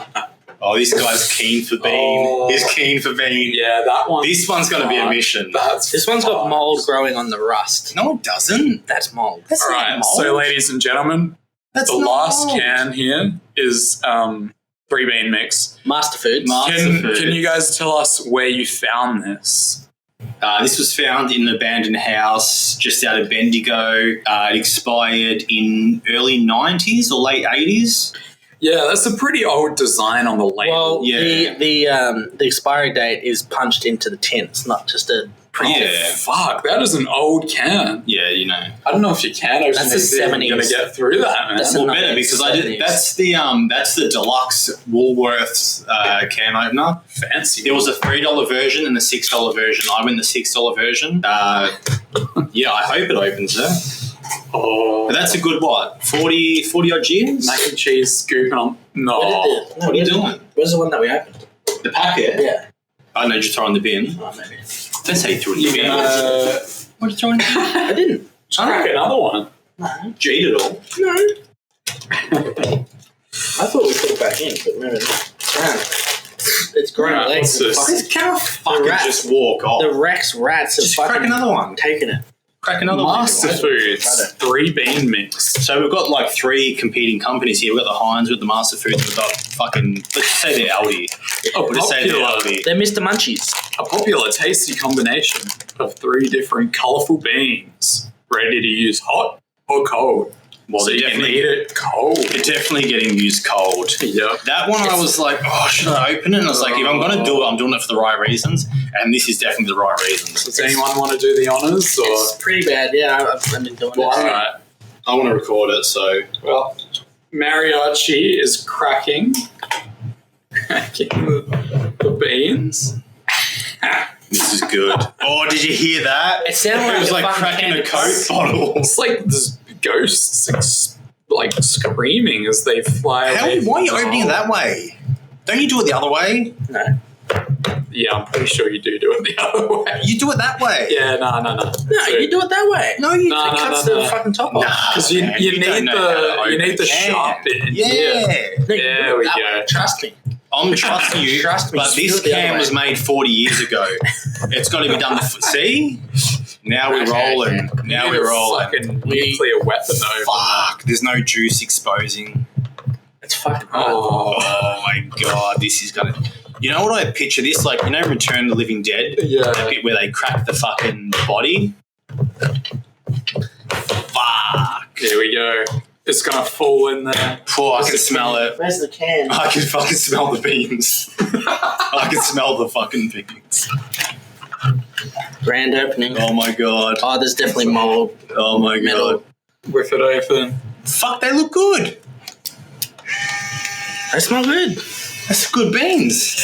Oh, this guy's keen for bean. Oh. He's keen for bean. Yeah, that one. This one's going to be a mission. That's This one's got fine. mold growing on the rust. No, it doesn't. That's mold. That's All not right, mold. so ladies and gentlemen, That's the not last mold. can here is 3-bean mix. Master Foods. Can Foods. you guys tell us where you found this? This was found in an abandoned house just out of Bendigo. It expired in early 90s or late 80s. Yeah, that's a pretty old design on the label. Well, Yeah. the expiry date is punched into the tin. It's not just a print. Yeah. Fuck, that is an old can. Yeah, you know. I don't know if you can open That's this the if you're 70s. gonna get through that, man. That's Well, the better because I did. 70s. That's the deluxe Woolworths can opener. fancy. There was a $3 version and a $6 version. I went the $6 version. Yeah, I hope it opens there. Oh, But that's a good what? 40 odd years. mac and cheese scooping on. No. What are you doing? Where's the one that we opened? The packet. Yeah. I know, just throw in the bin. Oh, maybe. Let's say throw in the You bin. can What are you throwing in the bin? I didn't. crack another one. No. Jade it all. No. I thought we put it back in, but maybe not. It's growing Right, legs. what's this? This can't fucking rat. just walk off. The Rex rats have Just crack fucking another one. taken it. Crack another one. Master Foods 3-bean mix. So we've got like 3 competing companies here. We've got the Heinz, we've got the Master Foods, we've got fucking, let's just say they're Aldi. We'll just say they're Aldi. They're Mr. Munchies. A popular, tasty combination of 3 different colourful beans, ready to use hot or cold. Well, so they're you can definitely- eat it cold. They're definitely getting used cold. Yep. That one I was like, oh, should I open it? And I was like, if I'm going to do it, I'm doing it for the right reasons. And this is definitely the right reasons. Does anyone want to do the honours? Or? It's pretty bad, yeah. I've been doing All it. right. I want to record it, so. Well, Mariachi is cracking the beans. This is good. Oh, did you hear that? It sounded It was like like a fucking cracking a can. Coke bottle. It's like there's ghosts like screaming as they fly How, away. why are you from the opening it hole. that way? Don't you do it the other way? No. Yeah, I'm pretty sure you do it the other way. You do it that way. Yeah, no. No, you do it that way. No, you No, It cuts no. the fucking top off. Because you man, need don't know how to the open a sharp can. bit. Yeah. No, you There do it we that go. way. Trust me. I'm trusting you. Trust me, But you this do it the other can way. was made 40 years ago. It's got to be done. See? Now we're rolling. Now You need we're a rolling. fucking nuclear weapon over. Fuck. There's no juice exposing. It's fucking hard. Oh my god, this is gonna. You know what I picture this like? You know, Return of the Living Dead. Yeah. That bit where they crack the fucking body. Fuck. Here we go. It's gonna fall in there. Oh, I can smell it. Where's the can? I can fucking smell the beans. I can smell the fucking beans. Grand opening. Oh my god. Oh, there's definitely mold. Oh my Metal. god. Whip it open. Fuck, they look good. They smell good. That's good beans.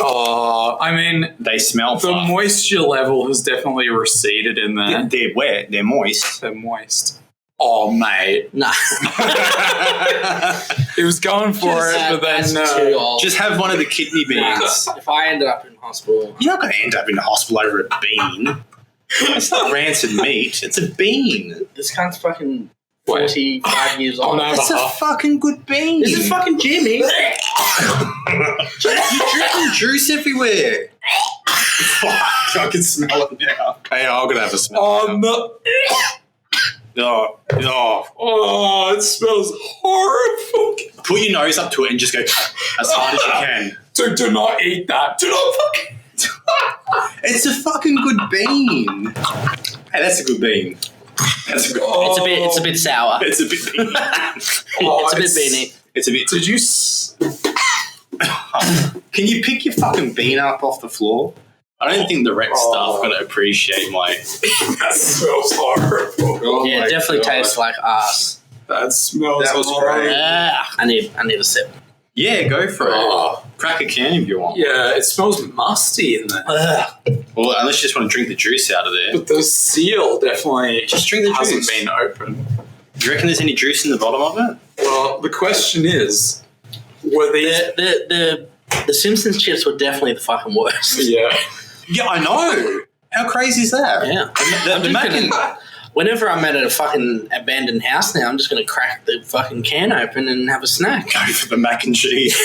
Oh, I mean, They smell the fucked. moisture level has definitely receded in there. They're wet. They're moist. They're moist. Oh, mate. Nah. He was going for it, but then That's too old. Just have one of the kidney beans. If I ended up in hospital, You're not going to end up in the hospital over a bean. It's not rancid meat. It's a bean. this cunt's fucking Wait. 45 years old. Oh, no. It's a fucking good bean. This is fucking Jimmy. You're drinking juice everywhere. Fuck, I can smell it now. Hey, I'm going to have a smell. Oh, no. Oh. It smells horrible. Put your nose up to it and just go as hard as you can. So do not eat that. Do not fucking... It's a fucking good bean. Hey, that's a good bean. That's a good bean. It's a bit sour. It's a bit beany. It's a bit beanie. It's a bit. Did you... Can you pick your fucking bean up off the floor? I don't think the Rex staff are going to appreciate my. That smells horrible. Oh Yeah, my it definitely God. tastes like ass. That smells That was horrible. great. I need a sip. Yeah, go for it. Oh. Crack a can if you want. Yeah, it smells musty in there. Well, unless you just want to drink the juice out of there. But the seal definitely Just drink the hasn't juice. been open. Do you reckon there's any juice in the bottom of it? Well, the question is, were these... The Simpsons chips were definitely the fucking worst. Yeah. Yeah, I know. How crazy is that? Yeah. The mac and Whenever I'm at a fucking abandoned house now, I'm just going to crack the fucking can open and have a snack. go for the mac and cheese.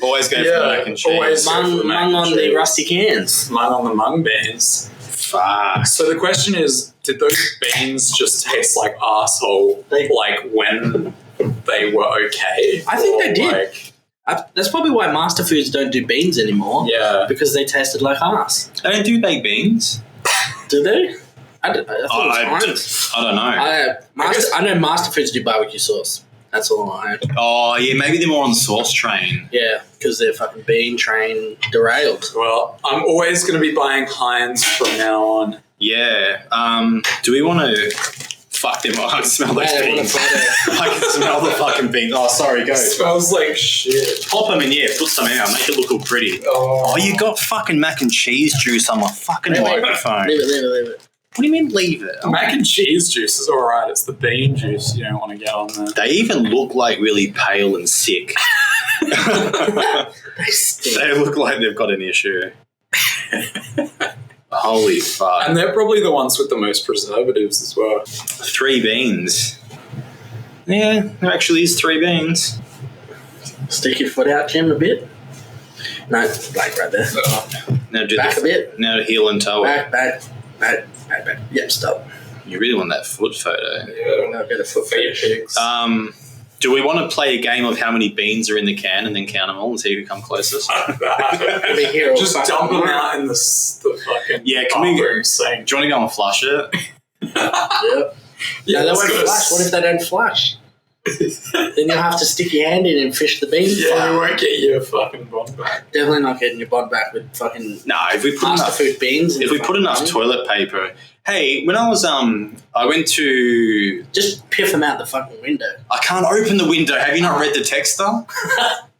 Always go for the mac and cheese. always. Mung on the rusty cans. Mung on the mung beans. Fuck. So the question is, did those beans just taste like arsehole, like when they were okay? I think they Or, did. like- That's probably why Master Foods don't do beans anymore. yeah. Because they tasted like ass. They don't do baked beans. Do they? I thought it was fine. I don't know. I know Master Foods do barbecue sauce. That's all I know. Oh, yeah, maybe they're more on the sauce train. Yeah, because their fucking bean train derailed. Well, I'm always going to be buying Heinz from now on. Yeah. Do we want to... Fuck them. I can smell those Yeah, they wanna beans. photo. I can smell the fucking beans. Oh, sorry, go. It smells like shit. Pop them in, yeah, put some out, make it look all pretty. Oh, you got fucking mac and cheese juice on my fucking microphone. Leave it. What do you mean leave it? Mac and cheese juice is alright. It's the bean juice you don't want to get on there. They even look like really pale and sick. They stink. They look like they've got an issue. Holy fuck. And they're probably the ones with the most preservatives as well. 3 beans. Yeah, there actually is 3 beans. Stick your foot out, Jim, a bit. No, like right there. Now do Back a bit. Now heel and toe. Back. Yep, stop. You really want that foot photo. Yeah. I'll get a foot For your fetish. pigs. Do we want to play a game of how many beans are in the can and then count them all and see who come closest? Over here, Just fucking dump them work. out in the fucking Yeah, can we- bathroom sink. Do you want to go and flush it? Yep. Yeah, No, they let's won't go. flush. What if they don't flush? Then you'll have to stick your hand in and fish the beans. Yeah, you won't get your fucking bond back. Definitely not getting your bond back with fucking No, if we put Master enough, Food beans. in if the we put fucking enough thing. toilet paper. Hey, when I was I went to. Just piff them out the fucking window. I can't open the window. Have you not read the texter?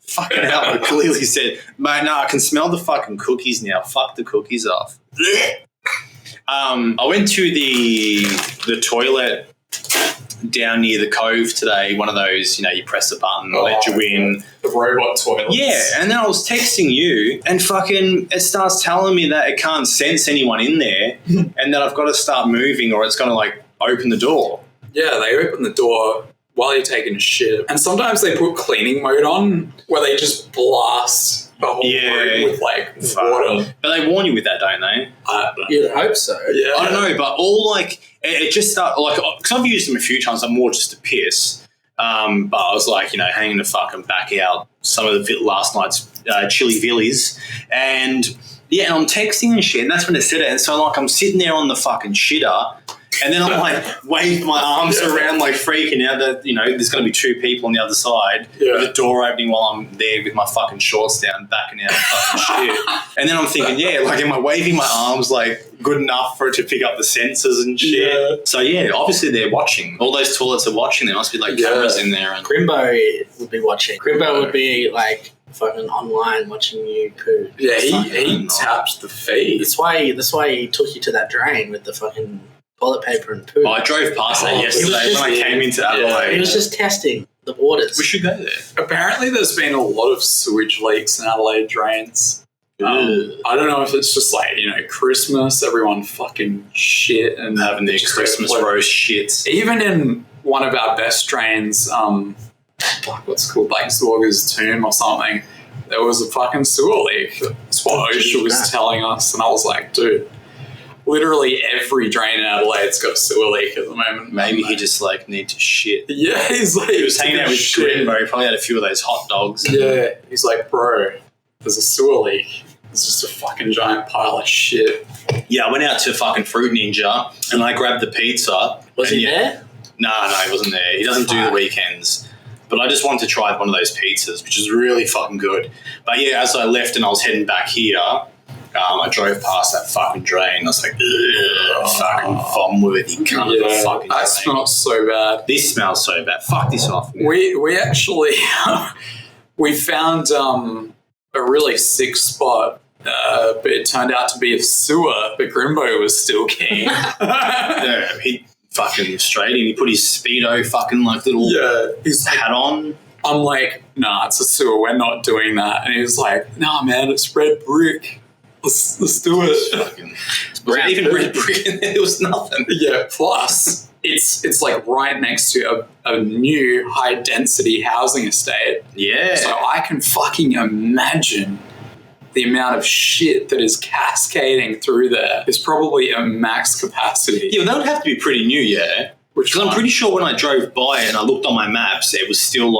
Fucking hell! I clearly said, mate. No, I can smell the fucking cookies now. Fuck the cookies off. I went to the toilet down near the Cove today, one of those, you press the button, let you in. The robot toilets. Yeah, and then I was texting you, and fucking it starts telling me that it can't sense anyone in there, and that I've got to start moving or it's going to open the door. Yeah, they open the door while you're taking a shit. And sometimes they put cleaning mode on where they just blast the whole room with water. But they warn you with that, don't they? You'd hope so. Yeah. I don't know, but all it just started because I've used them a few times. I'm more just to piss. But I was hanging the fucking back out some of the last night's chili villies, and I'm texting and shit, and that's when it said it. And so I'm sitting there on the fucking shitter. And then I'm waving my arms around freaking out that, there's going to be two people on the other side with the door opening while I'm there with my fucking shorts down, backing out fucking shit. And then I'm thinking, am I waving my arms good enough for it to pick up the sensors and shit? Yeah. So obviously they're watching. All those toilets are watching. There must be cameras in there. And Grimbo would be watching. Grimbo would be fucking online watching you poo. Yeah, he tapped the feed. That's why he took you to that drain with the fucking toilet paper and poo. I drove past that yesterday when I came into Adelaide. He was just testing the waters. We should go there. Apparently there's been a lot of sewage leaks in Adelaide drains. I don't know if it's just Christmas, everyone fucking shit and having their Christmas roast shits. Even in one of our best drains, what's it called, Swagger's Tomb or something, there was a fucking sewer leak. That's what OSHA was telling us, and I was like, dude, literally every drain in Adelaide's got a sewer leak at the moment. Maybe he just need to shit. Yeah, he's he was hanging out with Grimbo. He probably had a few of those hot dogs. Yeah, he's like, bro, there's a sewer leak. It's just a fucking giant pile of shit. Yeah, I went out to fucking Fruit Ninja and I grabbed the pizza. Was he there? No, he wasn't there. He doesn't do the weekends. But I just wanted to try one of those pizzas, which is really fucking good. But as I left and I was heading back here, I drove past that fucking drain. I was like, fucking vom-worthy cunt of a fucking that drain. smells so bad. This smells so bad. Fuck this off. We actually we found a really sick spot, but it turned out to be a sewer. But Grimbo was still keen. Yeah, he fucking straight in. He put his Speedo fucking little hat on. I'm like, nah, it's a sewer. We're not doing that. And he was like, nah, man, it's red brick. Let's do it. Fucking, even red brick in there. There was nothing. Yeah. Plus, it's right next to a new high density housing estate. Yeah. So I can fucking imagine the amount of shit that is cascading through there is probably a max capacity. Yeah, well, that would have to be pretty new, yeah. Because I'm pretty sure when I drove by it and I looked on my maps, it was still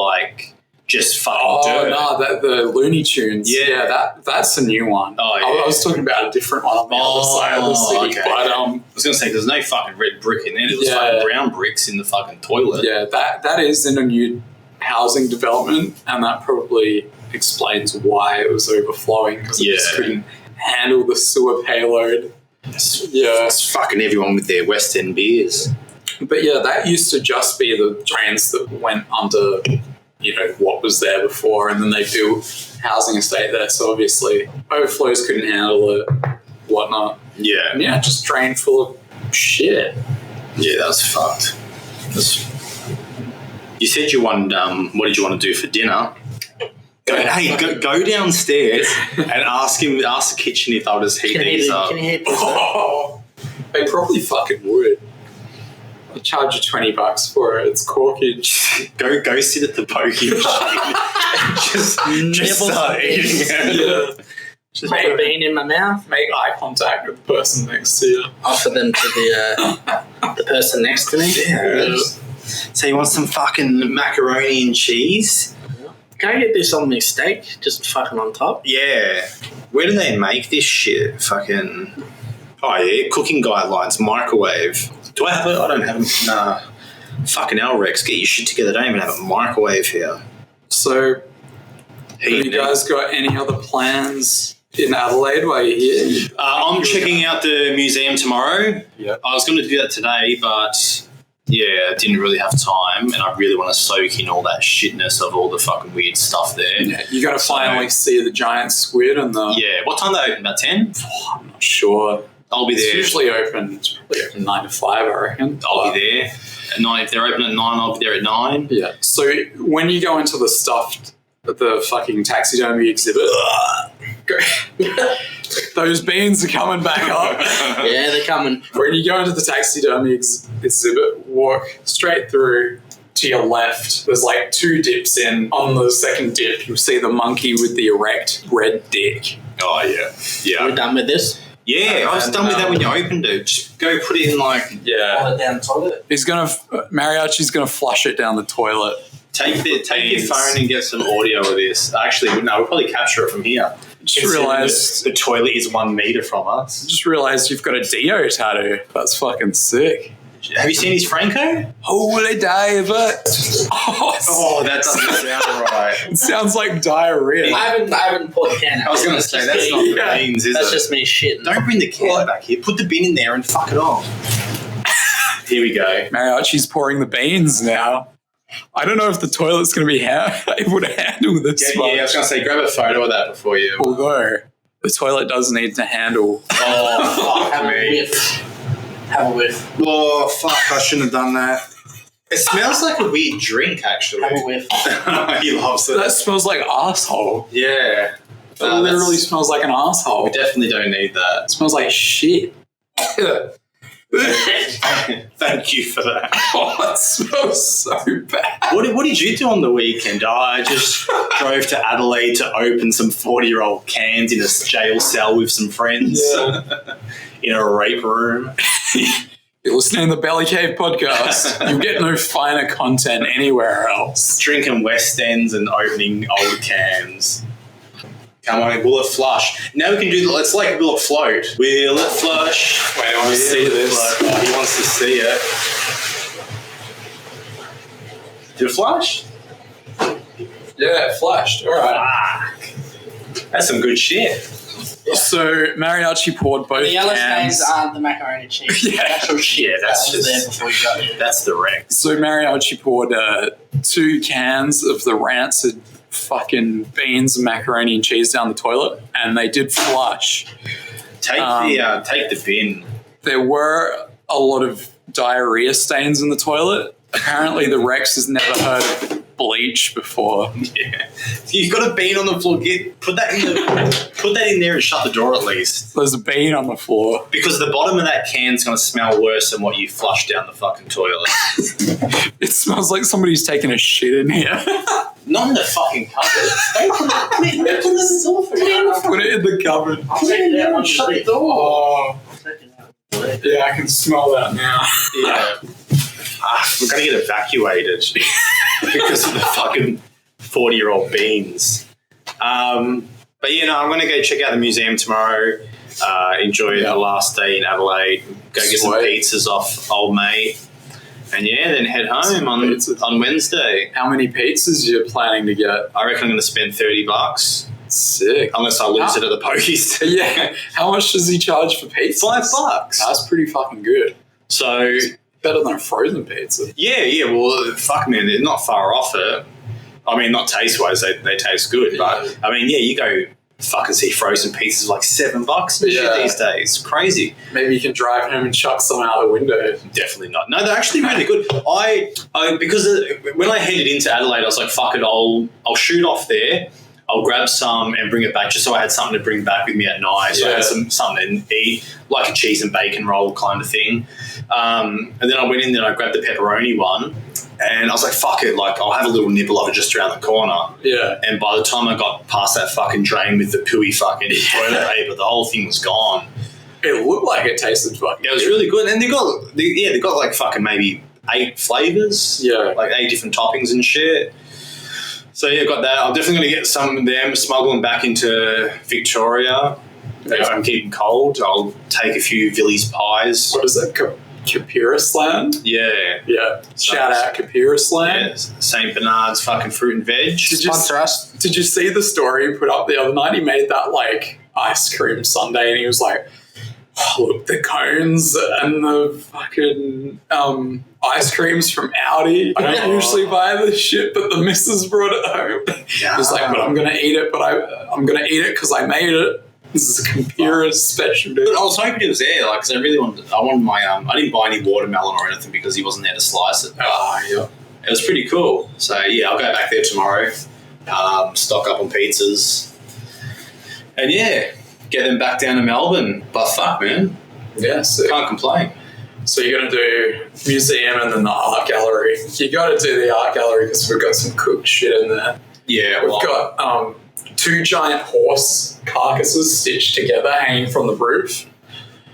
just fucking dirt. Oh, no, the Looney Tunes. Yeah. That's a new one. Oh, yeah. I was talking about a different one on the other side of the city. Okay. But, I was going to say, there's no fucking red brick in there. There's fucking brown bricks in the fucking toilet. Yeah, that is in a new housing development, and that probably explains why it was overflowing, because it just couldn't handle the sewer payload. It's fucking everyone with their West End beers. But yeah, that used to just be the drains that went under, what was there before, and then they built housing estate there, so obviously overflows couldn't handle it, whatnot. Yeah. And just drained full of shit. Yeah, that was fucked. You said you wanted, what did you want to do for dinner? Go downstairs and ask the kitchen if they'll just heat these up. Can you heat this up? They probably fucking would. I'll charge you $20 for it. It's corkage. Go sit at the pokey machine. just start eating it. Yeah. Just put a bean in my mouth. Make eye contact with the person next to you. Offer them to the person next to me. Yeah. So you want some fucking macaroni and cheese? Can I get this on my steak? Just fucking on top? Yeah. Where do they make this shit? Fucking... Oh, yeah. Cooking guidelines. Microwave. Do I have it? I don't have them. Nah. Fucking Rex, get your shit together. I don't even have a microwave here. So, have you guys got any other plans in Adelaide while you're here? I'm checking out the museum tomorrow. Yeah. I was going to do that today, but... Yeah, I didn't really have time, and I really want to soak in all that shitness of all the fucking weird stuff there. Yeah, you got to finally see the giant squid and the... Yeah, what time do they open? About 10? Oh, I'm not sure. I'll be there. It's usually open 9 to 5, I reckon. I'll be there. At 9, if they're open at 9, I'll be there at 9. Yeah. So when you go into the fucking taxidermy exhibit, those beans are coming back up. Yeah, they're coming. When you go into the taxidermy exhibit, walk straight through to your left. There's like 2 dips in. On the second dip, you'll see the monkey with the erect red dick. Oh, yeah. Yeah. We're done with this. Yeah, I was done with that when you opened it. Just go put it in Pull it down the toilet. Mariachi's gonna flush it down the toilet. Take your phone and get some audio of this. Actually, no, we'll probably capture it from here. Just realised the toilet is 1 meter from us. Just realised you've got a Dio tattoo. That's fucking sick. Have you seen his Franco? Holy David! Oh, that doesn't sound right. It sounds like diarrhea. I haven't poured the can out. I was going to say, that's not the beans, is That's it? just me shitting. Don't bring the can back here. Put the bin in there and fuck it off. Here we go. Mariachi's pouring the beans now. I don't know if the toilet's going to be able to handle this much. Yeah, I was going to say, grab a photo of that before you... Although, the toilet does need to handle... Oh, fuck me. Have a whiff. Oh, fuck, I shouldn't have done that. It smells like a weird drink, actually. Have a whiff. He loves it. That smells like asshole. Yeah. It literally smells like an asshole. We definitely don't need that. It smells like shit. Thank you for that. Oh, that smells so bad. What did you do on the weekend? I just drove to Adelaide to open some 40-year-old cans in a jail cell with some friends in a rape room. You're listening to the Belly Cave podcast. You get no finer content anywhere else. Drinking West Ends and opening old cans. Come on, will it flush? Now we can do, let's like, will it float? Will it flush? Wait, I want to see this. Oh, he wants to see it. Did it flush? Yeah, it flashed. All right. Fuck. That's some good shit. So Mariachi poured both The yellow cans. stains aren't the macaroni cheese. Yeah. The actual shit. Yeah, that's that was just- there before you got here. That's the wreck. So Mariachi poured 2 cans of the rancid fucking beans and macaroni and cheese down the toilet, and they did flush. Take the bin. There were a lot of diarrhea stains in the toilet. Apparently the Rex has never heard of bleach before. Yeah. You've got a bean on the floor. Put that in there and shut the door at least. There's a bean on the floor. Because the bottom of that can's going to smell worse than what you flushed down the fucking toilet. It smells like somebody's taking a shit in here. Not in the fucking cupboard. Put this is all for you. Put it in the cupboard. I'll take it out and shut the door. Oh, I'll take it out. yeah, I can smell that now. Yeah. We're going to get evacuated because of the fucking 40-year-old beans. But, I'm going to go check out the museum tomorrow, enjoy the last day in Adelaide, go get some Sweet. pizzas off old mate, and, then head home on Wednesday. How many pizzas you're planning to get? I reckon I'm going to spend $30, Sick. unless I lose it at the pokies. Yeah. How much does he charge for pizza? $5. That's pretty fucking good. So... Better than a frozen pizza. Yeah, well, fuck, man, they're not far off it. I mean, not taste-wise, they taste good, but, I mean, you go fucking see frozen pizzas like $7 and shit these days. Crazy. Maybe you can drive home and chuck some out the window. Definitely not. No, they're actually really good. Because when I headed into Adelaide, I was like, fuck it, I'll shoot off there. I'll grab some and bring it back just so I had something to bring back with me at night. So I had something to eat, like a cheese and bacon roll kind of thing. And then I went in there and I grabbed the pepperoni one. And I was like, fuck it, like I'll have a little nibble of it just around the corner. Yeah. And by the time I got past that fucking drain with the pooey fucking toilet paper, the whole thing was gone. It looked like it tasted fucking It was really good. And they got like fucking maybe 8 flavours. Yeah. Like 8 different toppings and shit. So got that. I'm definitely going to get some of them, smuggle them back into Victoria. If I'm keeping cold, I'll take a few Villies pies. What is that? Capirisland? Yeah. Yeah. Shout out Capirisland. Yeah. St. Bernard's fucking fruit and veg. Sponsor us. Did you see the story he put up the other night? He made that like ice cream sundae and he was like, oh, look, the cones and the fucking ice creams from Audi. I don't usually buy this shit, but the missus brought it home. Yeah. He's like, but I'm going to eat it, I'm going to eat it because I made it. This is a computer special. But I was hoping he was there, like, because I wanted my, I didn't buy any watermelon or anything because he wasn't there to slice it. Yeah. It was pretty cool. So, yeah, I'll go back there tomorrow, stock up on pizzas, and, yeah, get them back down to Melbourne. But fuck, man. Yeah, so Can't complain. So you're going to do museum and then the art gallery. You got to do the art gallery because we've got some cooked shit in there. Yeah, We've got 2 giant horse carcasses stitched together hanging from the roof.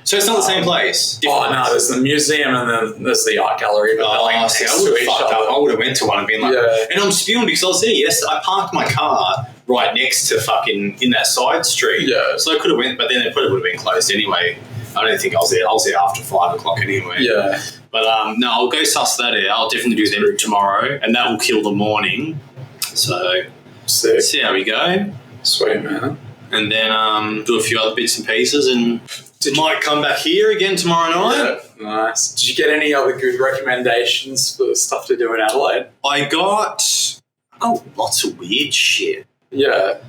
so it's not the same place. Oh, no, there's the museum and then there's the art gallery. But they're like See, next I would to have each fucked up. I other. would have went to one and been like, Yeah. and I'm spewing because I was there. Yes, I parked my car right next to fucking in that side street. Yeah. So I could have went, but then it probably would have been closed anyway. I don't think I was there. I was there after 5 o'clock anyway. Yeah. But no, I'll go suss that out. I'll definitely do them tomorrow, and that will kill the morning. So Sick. let's see how we go, Sweet, man. and then do a few other bits and pieces, and might come back here again tomorrow night. Yeah, nice. Did you get any other good recommendations for stuff to do in Adelaide? I got lots of weird shit. Yeah.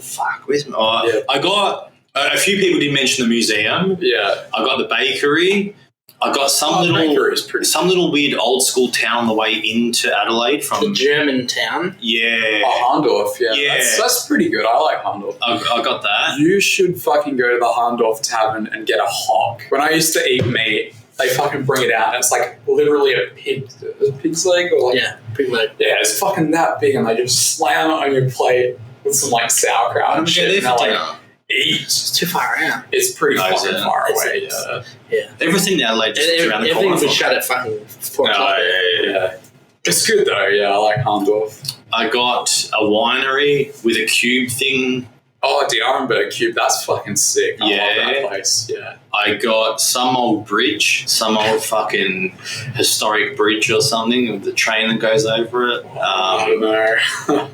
Fuck, where's my? Yeah. I got a few people did mention the museum. Yeah. I got the bakery. I got some little weird old school town on the way into Adelaide The from. German town. Yeah, Oh, Harndorf, yeah. Yeah. That's pretty good. I like Harndorf. I got that. You should fucking go to the Harndorf Tavern and get a hock. When I used to eat meat, they fucking bring it out and it's like literally a pig's leg or like Yeah, pretty much. yeah, it's fucking that big and they just slam it on your plate with some like sauerkraut and shit. And they're like, eat. It's too far out. It's pretty No, fucking it's- far it's- away. it's- Yeah. Everything in Adelaide just around the Everything corner. was shut at fucking 4 No, o'clock. Yeah. It's good though, yeah, I like Harndorf. I got a winery with a cube thing. Oh, the Arenberg Cube, that's fucking sick. I love Yeah. that place, yeah. I got some old bridge, some old fucking historic bridge or something with the train that goes over it. I don't know.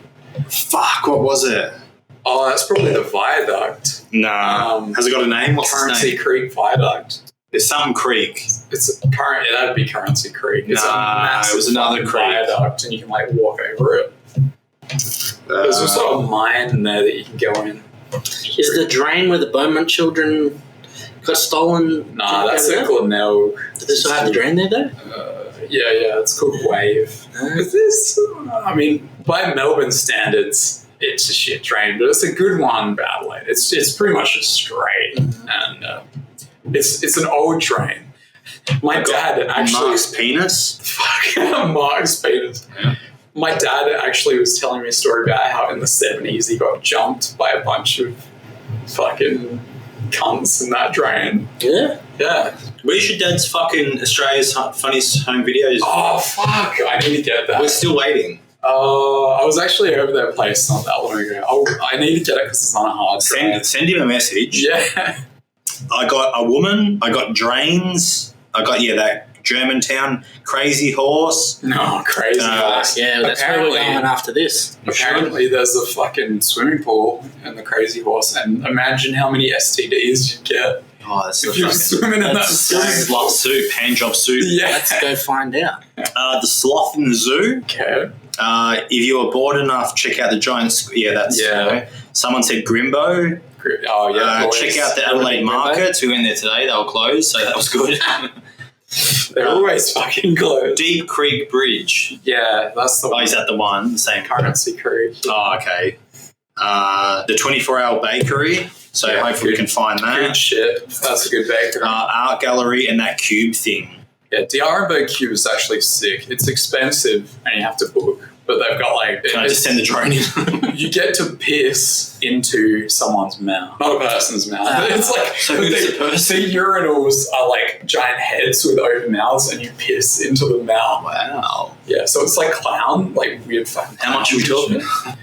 Fuck, what was it? Oh, that's probably the viaduct. Nah. Has it got a name? What's its Currency name? Creek Viaduct. It's some creek. It's current. That'd be Currency Creek. It's a Nah, massive it was another fucking creek. viaduct, and you can like walk over it. There's also a mine in there that you can go in. Is the drain where the Beaumont children got stolen? Nah, that's it. in Glenelg. Do they still have the drain there though? Yeah, it's called Wave. This, I mean, by Melbourne standards, it's a shit train, but it's a good one, badly. It's pretty much just straight, and it's an old train. My dad actually Mark's penis. fuck Mark's penis. Yeah. My dad actually was telling me a story about how in the 70s he got jumped by a bunch of fucking cunts in that drain. Yeah. Yeah. Where's your dad's fucking Australia's funniest home videos? Oh fuck! I need to get that. We're still waiting. I was actually over their place not that long ago. I need to get it because it's on a hard drive. Send him a message. Yeah. I got a woman. I got drains. I got that Germantown crazy horse. No, crazy. horse. Yeah, that's where we're going after this. Apparently, there's a fucking swimming pool in the Crazy Horse, and imagine how many STDs you'd get Oh, that's if you're swimming in that that's swimming slut soup, hand job soup. Yeah. Let's go find out. The sloth in the zoo. Okay. If you were bored enough, check out the giant. Yeah, that's. Yeah. Someone said Grimbo. Oh yeah. boys. Check out the Adelaide markets. We went there today. They were closed, so that was good. They're always fucking closed. Deep Creek Bridge. Yeah, that's the Oh, is that the one? The same Currency Creek. Oh, okay. The 24-hour bakery. So Yeah, hopefully we good. can find that. Good shit. That's a good baker. Art gallery and that cube thing. Yeah, the Arenberg Cube is actually sick. It's expensive and you have to book, but they've got like Can I just send the drone in? you get to piss into someone's mouth, not a person's mouth. It's like So who's the person? The urinals are like giant heads with open mouths, and you piss into the mouth. Wow. Yeah, so it's like clown, like weird fucking. How much are we clown talking? shit.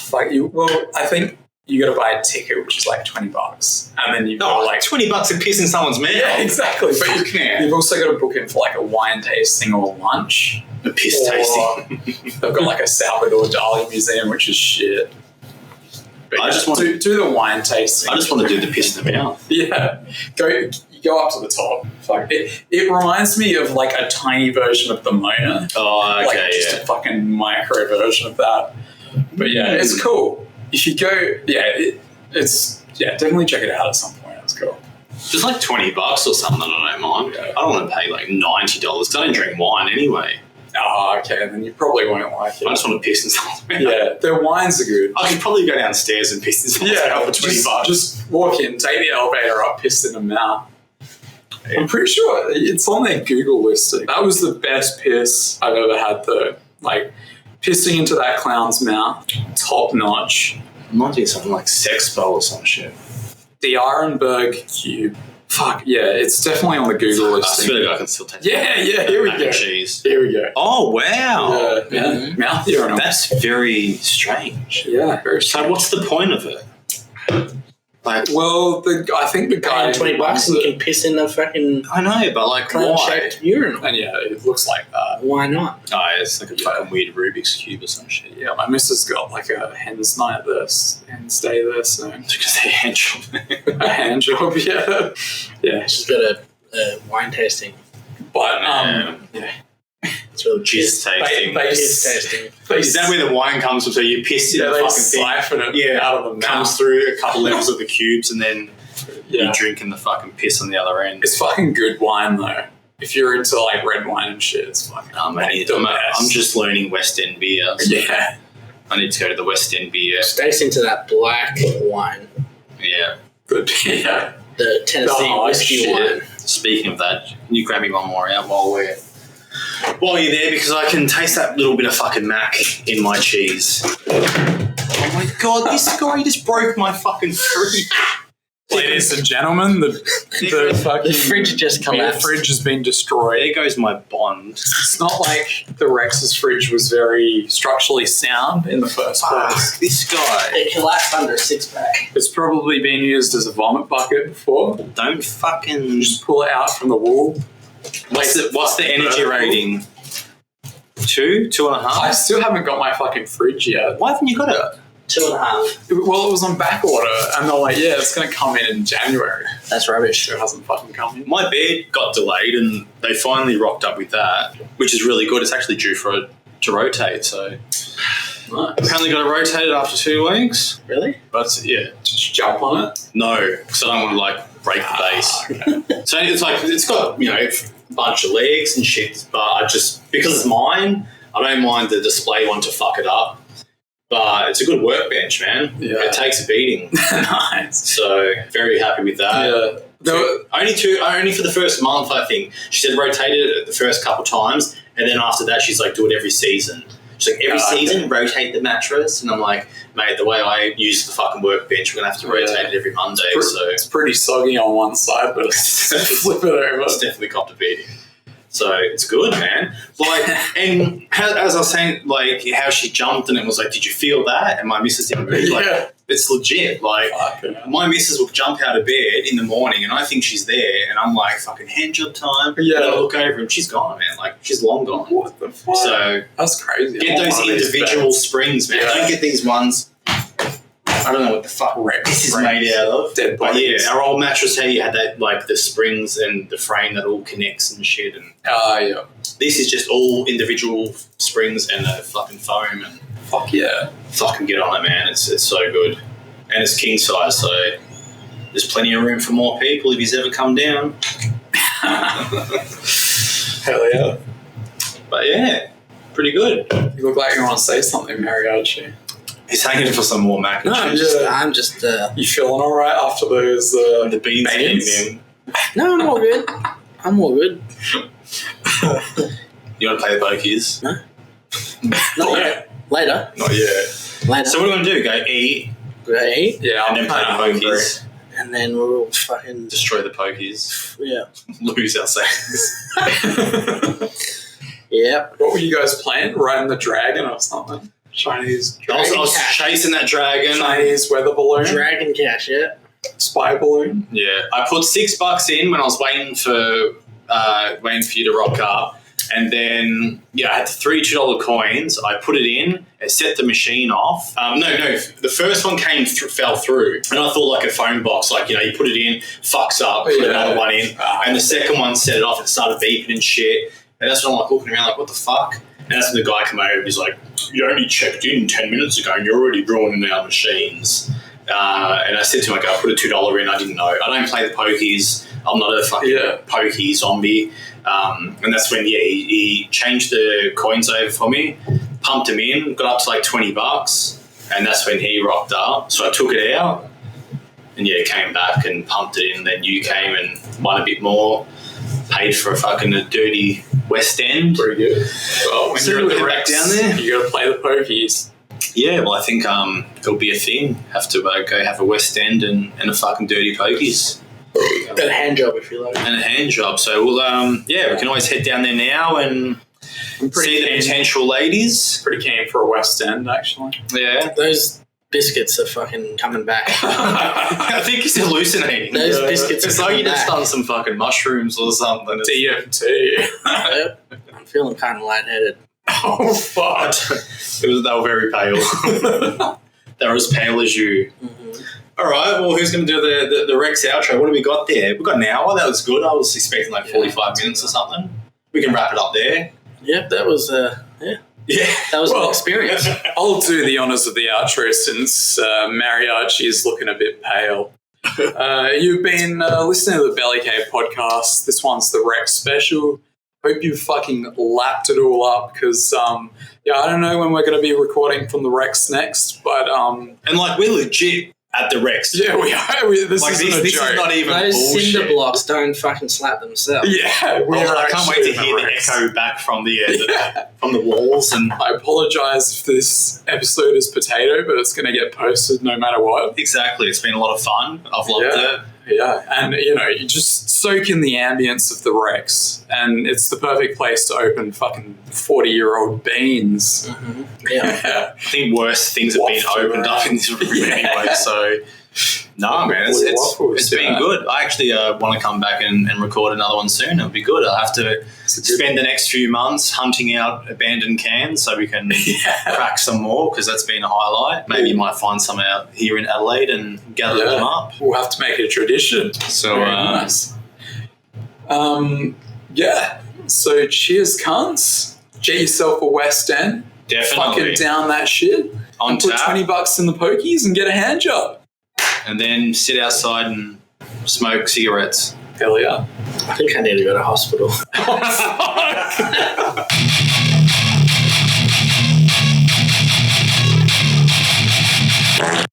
Fuck you. Well, I think you got to buy a ticket, which is like $20, and then you've got Oh, like. like $20 to piss in someone's mouth. Yeah, exactly. But Fuck, man. you've also got to book in for like a wine tasting or lunch. The piss Or tasting. they've got like a Salvador Dali museum, which is shit. But I yeah, just want do the wine tasting. I just want to do the piss in the mouth. Yeah, you go up to the top. Fuck it reminds me of like a tiny version of the Mona, Oh, like okay, just yeah. a fucking micro version of that. But yeah, it's cool. If you go, definitely check it out at some point. It's cool. Just like $20 or something, I don't mind. I don't want to pay like $90 because I don't drink wine anyway. Oh, okay. Then you probably won't like it. I just want to piss in someone's mouth. Yeah, their wines are good. I could probably go downstairs and piss in someone's mouth for $20. Just walk in, take the elevator up, piss in the mouth. Yeah. I'm pretty sure it's on their Google listing. That was the best piss I've ever had, though. Like, pissing into that clown's mouth, top notch. I might do something like Sexpo or some shit. The Ironberg Cube. Fuck, yeah, it's definitely on the Google listing. I feel like I can still take here we go. Cheese. Here we go. Oh, wow. Yeah. Mouth urinal. That's very strange. Yeah, very So strange. what's the point of it? Like, well, I think the guy... $20 and you can piss in the fucking I know, but like, why? clown-shaped urinal. And yeah, it looks like that. Why not? Oh, it's like a fucking weird Rubik's Cube or some shit. Yeah, my missus got like a hen's night this, hen's day this, and Because they hand job. a hand job, yeah. Yeah. She's got a wine tasting. But, Yeah. It's really Jizz tasting. Piss tasting. Is that where the wine comes from? So you piss in Yeah, the they fucking thing. siphon it out of the Comes mouth. through a couple levels of the cubes and then Yeah. you drink in the fucking piss on the other end. It's fucking good wine, though. If you're into, like, red wine and shit, it's fucking I'm just learning West End beer. So Yeah. I need to go to the West End beer. Stays into that black wine. Yeah. Good, yeah. The Tennessee Oh, whiskey shit. wine. Speaking of that, can you grab me one more out while you're there, because I can taste that little bit of fucking mac in my cheese. Oh my god, this guy just broke my fucking fridge. Ladies and gentlemen, the fucking The fridge just beer collapsed. fridge has been destroyed. There goes my bond. It's not like the Rex's fridge was very structurally sound in the first place. Fuck, this guy. It collapsed under a six-pack. It's probably been used as a vomit bucket before. Don't fucking... Just pull it out from the wall. What's the energy rating? 2? 2.5? I still haven't got my fucking fridge yet. Why haven't you got it? 2.5. Well, it was on back order, and they're like, yeah, it's going to come in January. That's rubbish. It hasn't fucking come in. My bed got delayed and they finally rocked up with that, which is really good. It's actually due for it to rotate, so Nice. apparently got it rotated after 2 weeks. Really? But yeah, Did you jump on it? no, because I don't want to like break the base. So it's like it's got a bunch of legs and shit, but I just because it's mine, I don't mind the display one to fuck it up. But it's a good workbench, man. Yeah. It takes a beating. Nice. So very happy with that. Yeah. There were- Only for the first month, I think. She said rotated it the first couple times, and then after that, she's like, do it every season. She's like, every season, rotate the mattress. And I'm like, mate, the way I use the fucking workbench, we're going to have to rotate it every Monday. So it's pretty soggy on one side, but flip it over. it's definitely copped a beating. So it's good, man. Like, and as I was saying, like how she jumped and it was like, did you feel that? And my missus didn't move. Like, Yeah. it's legit. Like, my missus will jump out of bed in the morning and I think she's there and I'm like, fucking hand job time. Yeah. And I look over and she's gone, man. Like, she's long gone. What the fuck? So That's crazy. get those individual springs, man. Yeah. Don't get these ones. I don't know what the fuck this is made out of. Dead But bodies. yeah, our old mattress here, you had that, like, the springs and the frame that all connects and shit. And Yeah. this is just all individual springs and a fucking foam and Fuck yeah. fucking get on it, man. It's so good. And it's king size, so there's plenty of room for more people if he's ever come down. Hell yeah. But yeah, pretty good. You look like you want to say something, Mariachi. He's hanging for some more mac and No, cheese. I'm just You feeling all right after those The beans beans? hitting him. no, I'm all good. I'm all good. You want to play the pokies? Not yet. Later. Not yet. Later. So what are we going to do? Go eat We're gonna eat, Yeah, and then play the pokies? and then we'll fucking Destroy the pokies. yeah. Lose our savings. Yep. What were you guys playing? Riding the dragon or something? Chinese I was Cash. chasing that dragon. Chinese weather balloon? Dragon cash. Yeah. Spy balloon? Yeah, I put $6 in when I was waiting for you to rock up, and then I had 3 $2 coins. I put it in, it set the machine off. The first one fell through, and I thought like a phone box, like you put it in, fucks up, put another one in, and the second one set it off. It started beeping and shit, and that's when I'm like looking around like, what the fuck? And that's when the guy came over. He's like, you only checked in 10 minutes ago, and you're already drawn in our machines. And I said to him, I'll put a $2 in. I didn't know. I don't play the pokies. I'm not a fucking pokey zombie. And that's when, he changed the coins over for me, pumped them in, got up to like $20. And that's when he rocked up. So I took it out and, came back and pumped it in. Then you came and won a bit more, paid for a dirty West End. Pretty good. Well, when you're at the Rex, down there, you got to play the pokies. Yeah, well, I think it'll be a thing. Have to go have a West End and a fucking dirty pokies. And a hand job if you like. And a hand job. So we'll we can always head down there now and see the potential ladies. Pretty keen for a West End, actually. Yeah. Those biscuits are fucking coming back. I think he's hallucinating. Those biscuits are it's like coming you just back. done some fucking mushrooms or something. DMT. Yep. I'm feeling kind of lightheaded. Oh, fuck. They were very pale. They were as pale as you. Mm-hmm. All right, well, who's going to do the Rex outro? What do we got there? We've got an hour. That was good. I was expecting like 45 minutes or something. We can wrap it up there. Yep, that was, Yeah. that was an experience. I'll do the honours of the outro since Mariachi is looking a bit pale. You've been listening to the Belly Cave podcast. This one's the Rex special. Hope you fucking lapped it all up because, I don't know when we're going to be recording from the Rex next, but... And, like, we're legit at the Rex. Yeah, we are. This isn't a joke. Is not even Those bullshit. cinder blocks don't fucking slap themselves. Yeah, we are. I can't wait to hear the Rex. echo back from the from the walls. And I apologise if this episode is potato, but it's going to get posted no matter what. exactly, it's been a lot of fun. I've loved it. Yeah, and you just soak in the ambience of the Rex, and it's the perfect place to open fucking 40-year-old beans. Mm-hmm. Yeah. I think worse things have been Waffle opened up in this room anyway. So, no, man, Waffles, it's been yeah. good. I actually want to come back and record another one soon. It'll be good. I'll have to spend the next few months hunting out abandoned cans so we can crack some more because that's been a highlight. Maybe you might find some out here in Adelaide and gather them up. We'll have to make it a tradition. So, Very nice. So cheers, cunts. Get yourself a West End. definitely. Fucking down that shit. On and put tap. $20 in the pokies and get a hand job. And then sit outside and smoke cigarettes. Hell yeah. I think I need to go to hospital. Oh, fuck.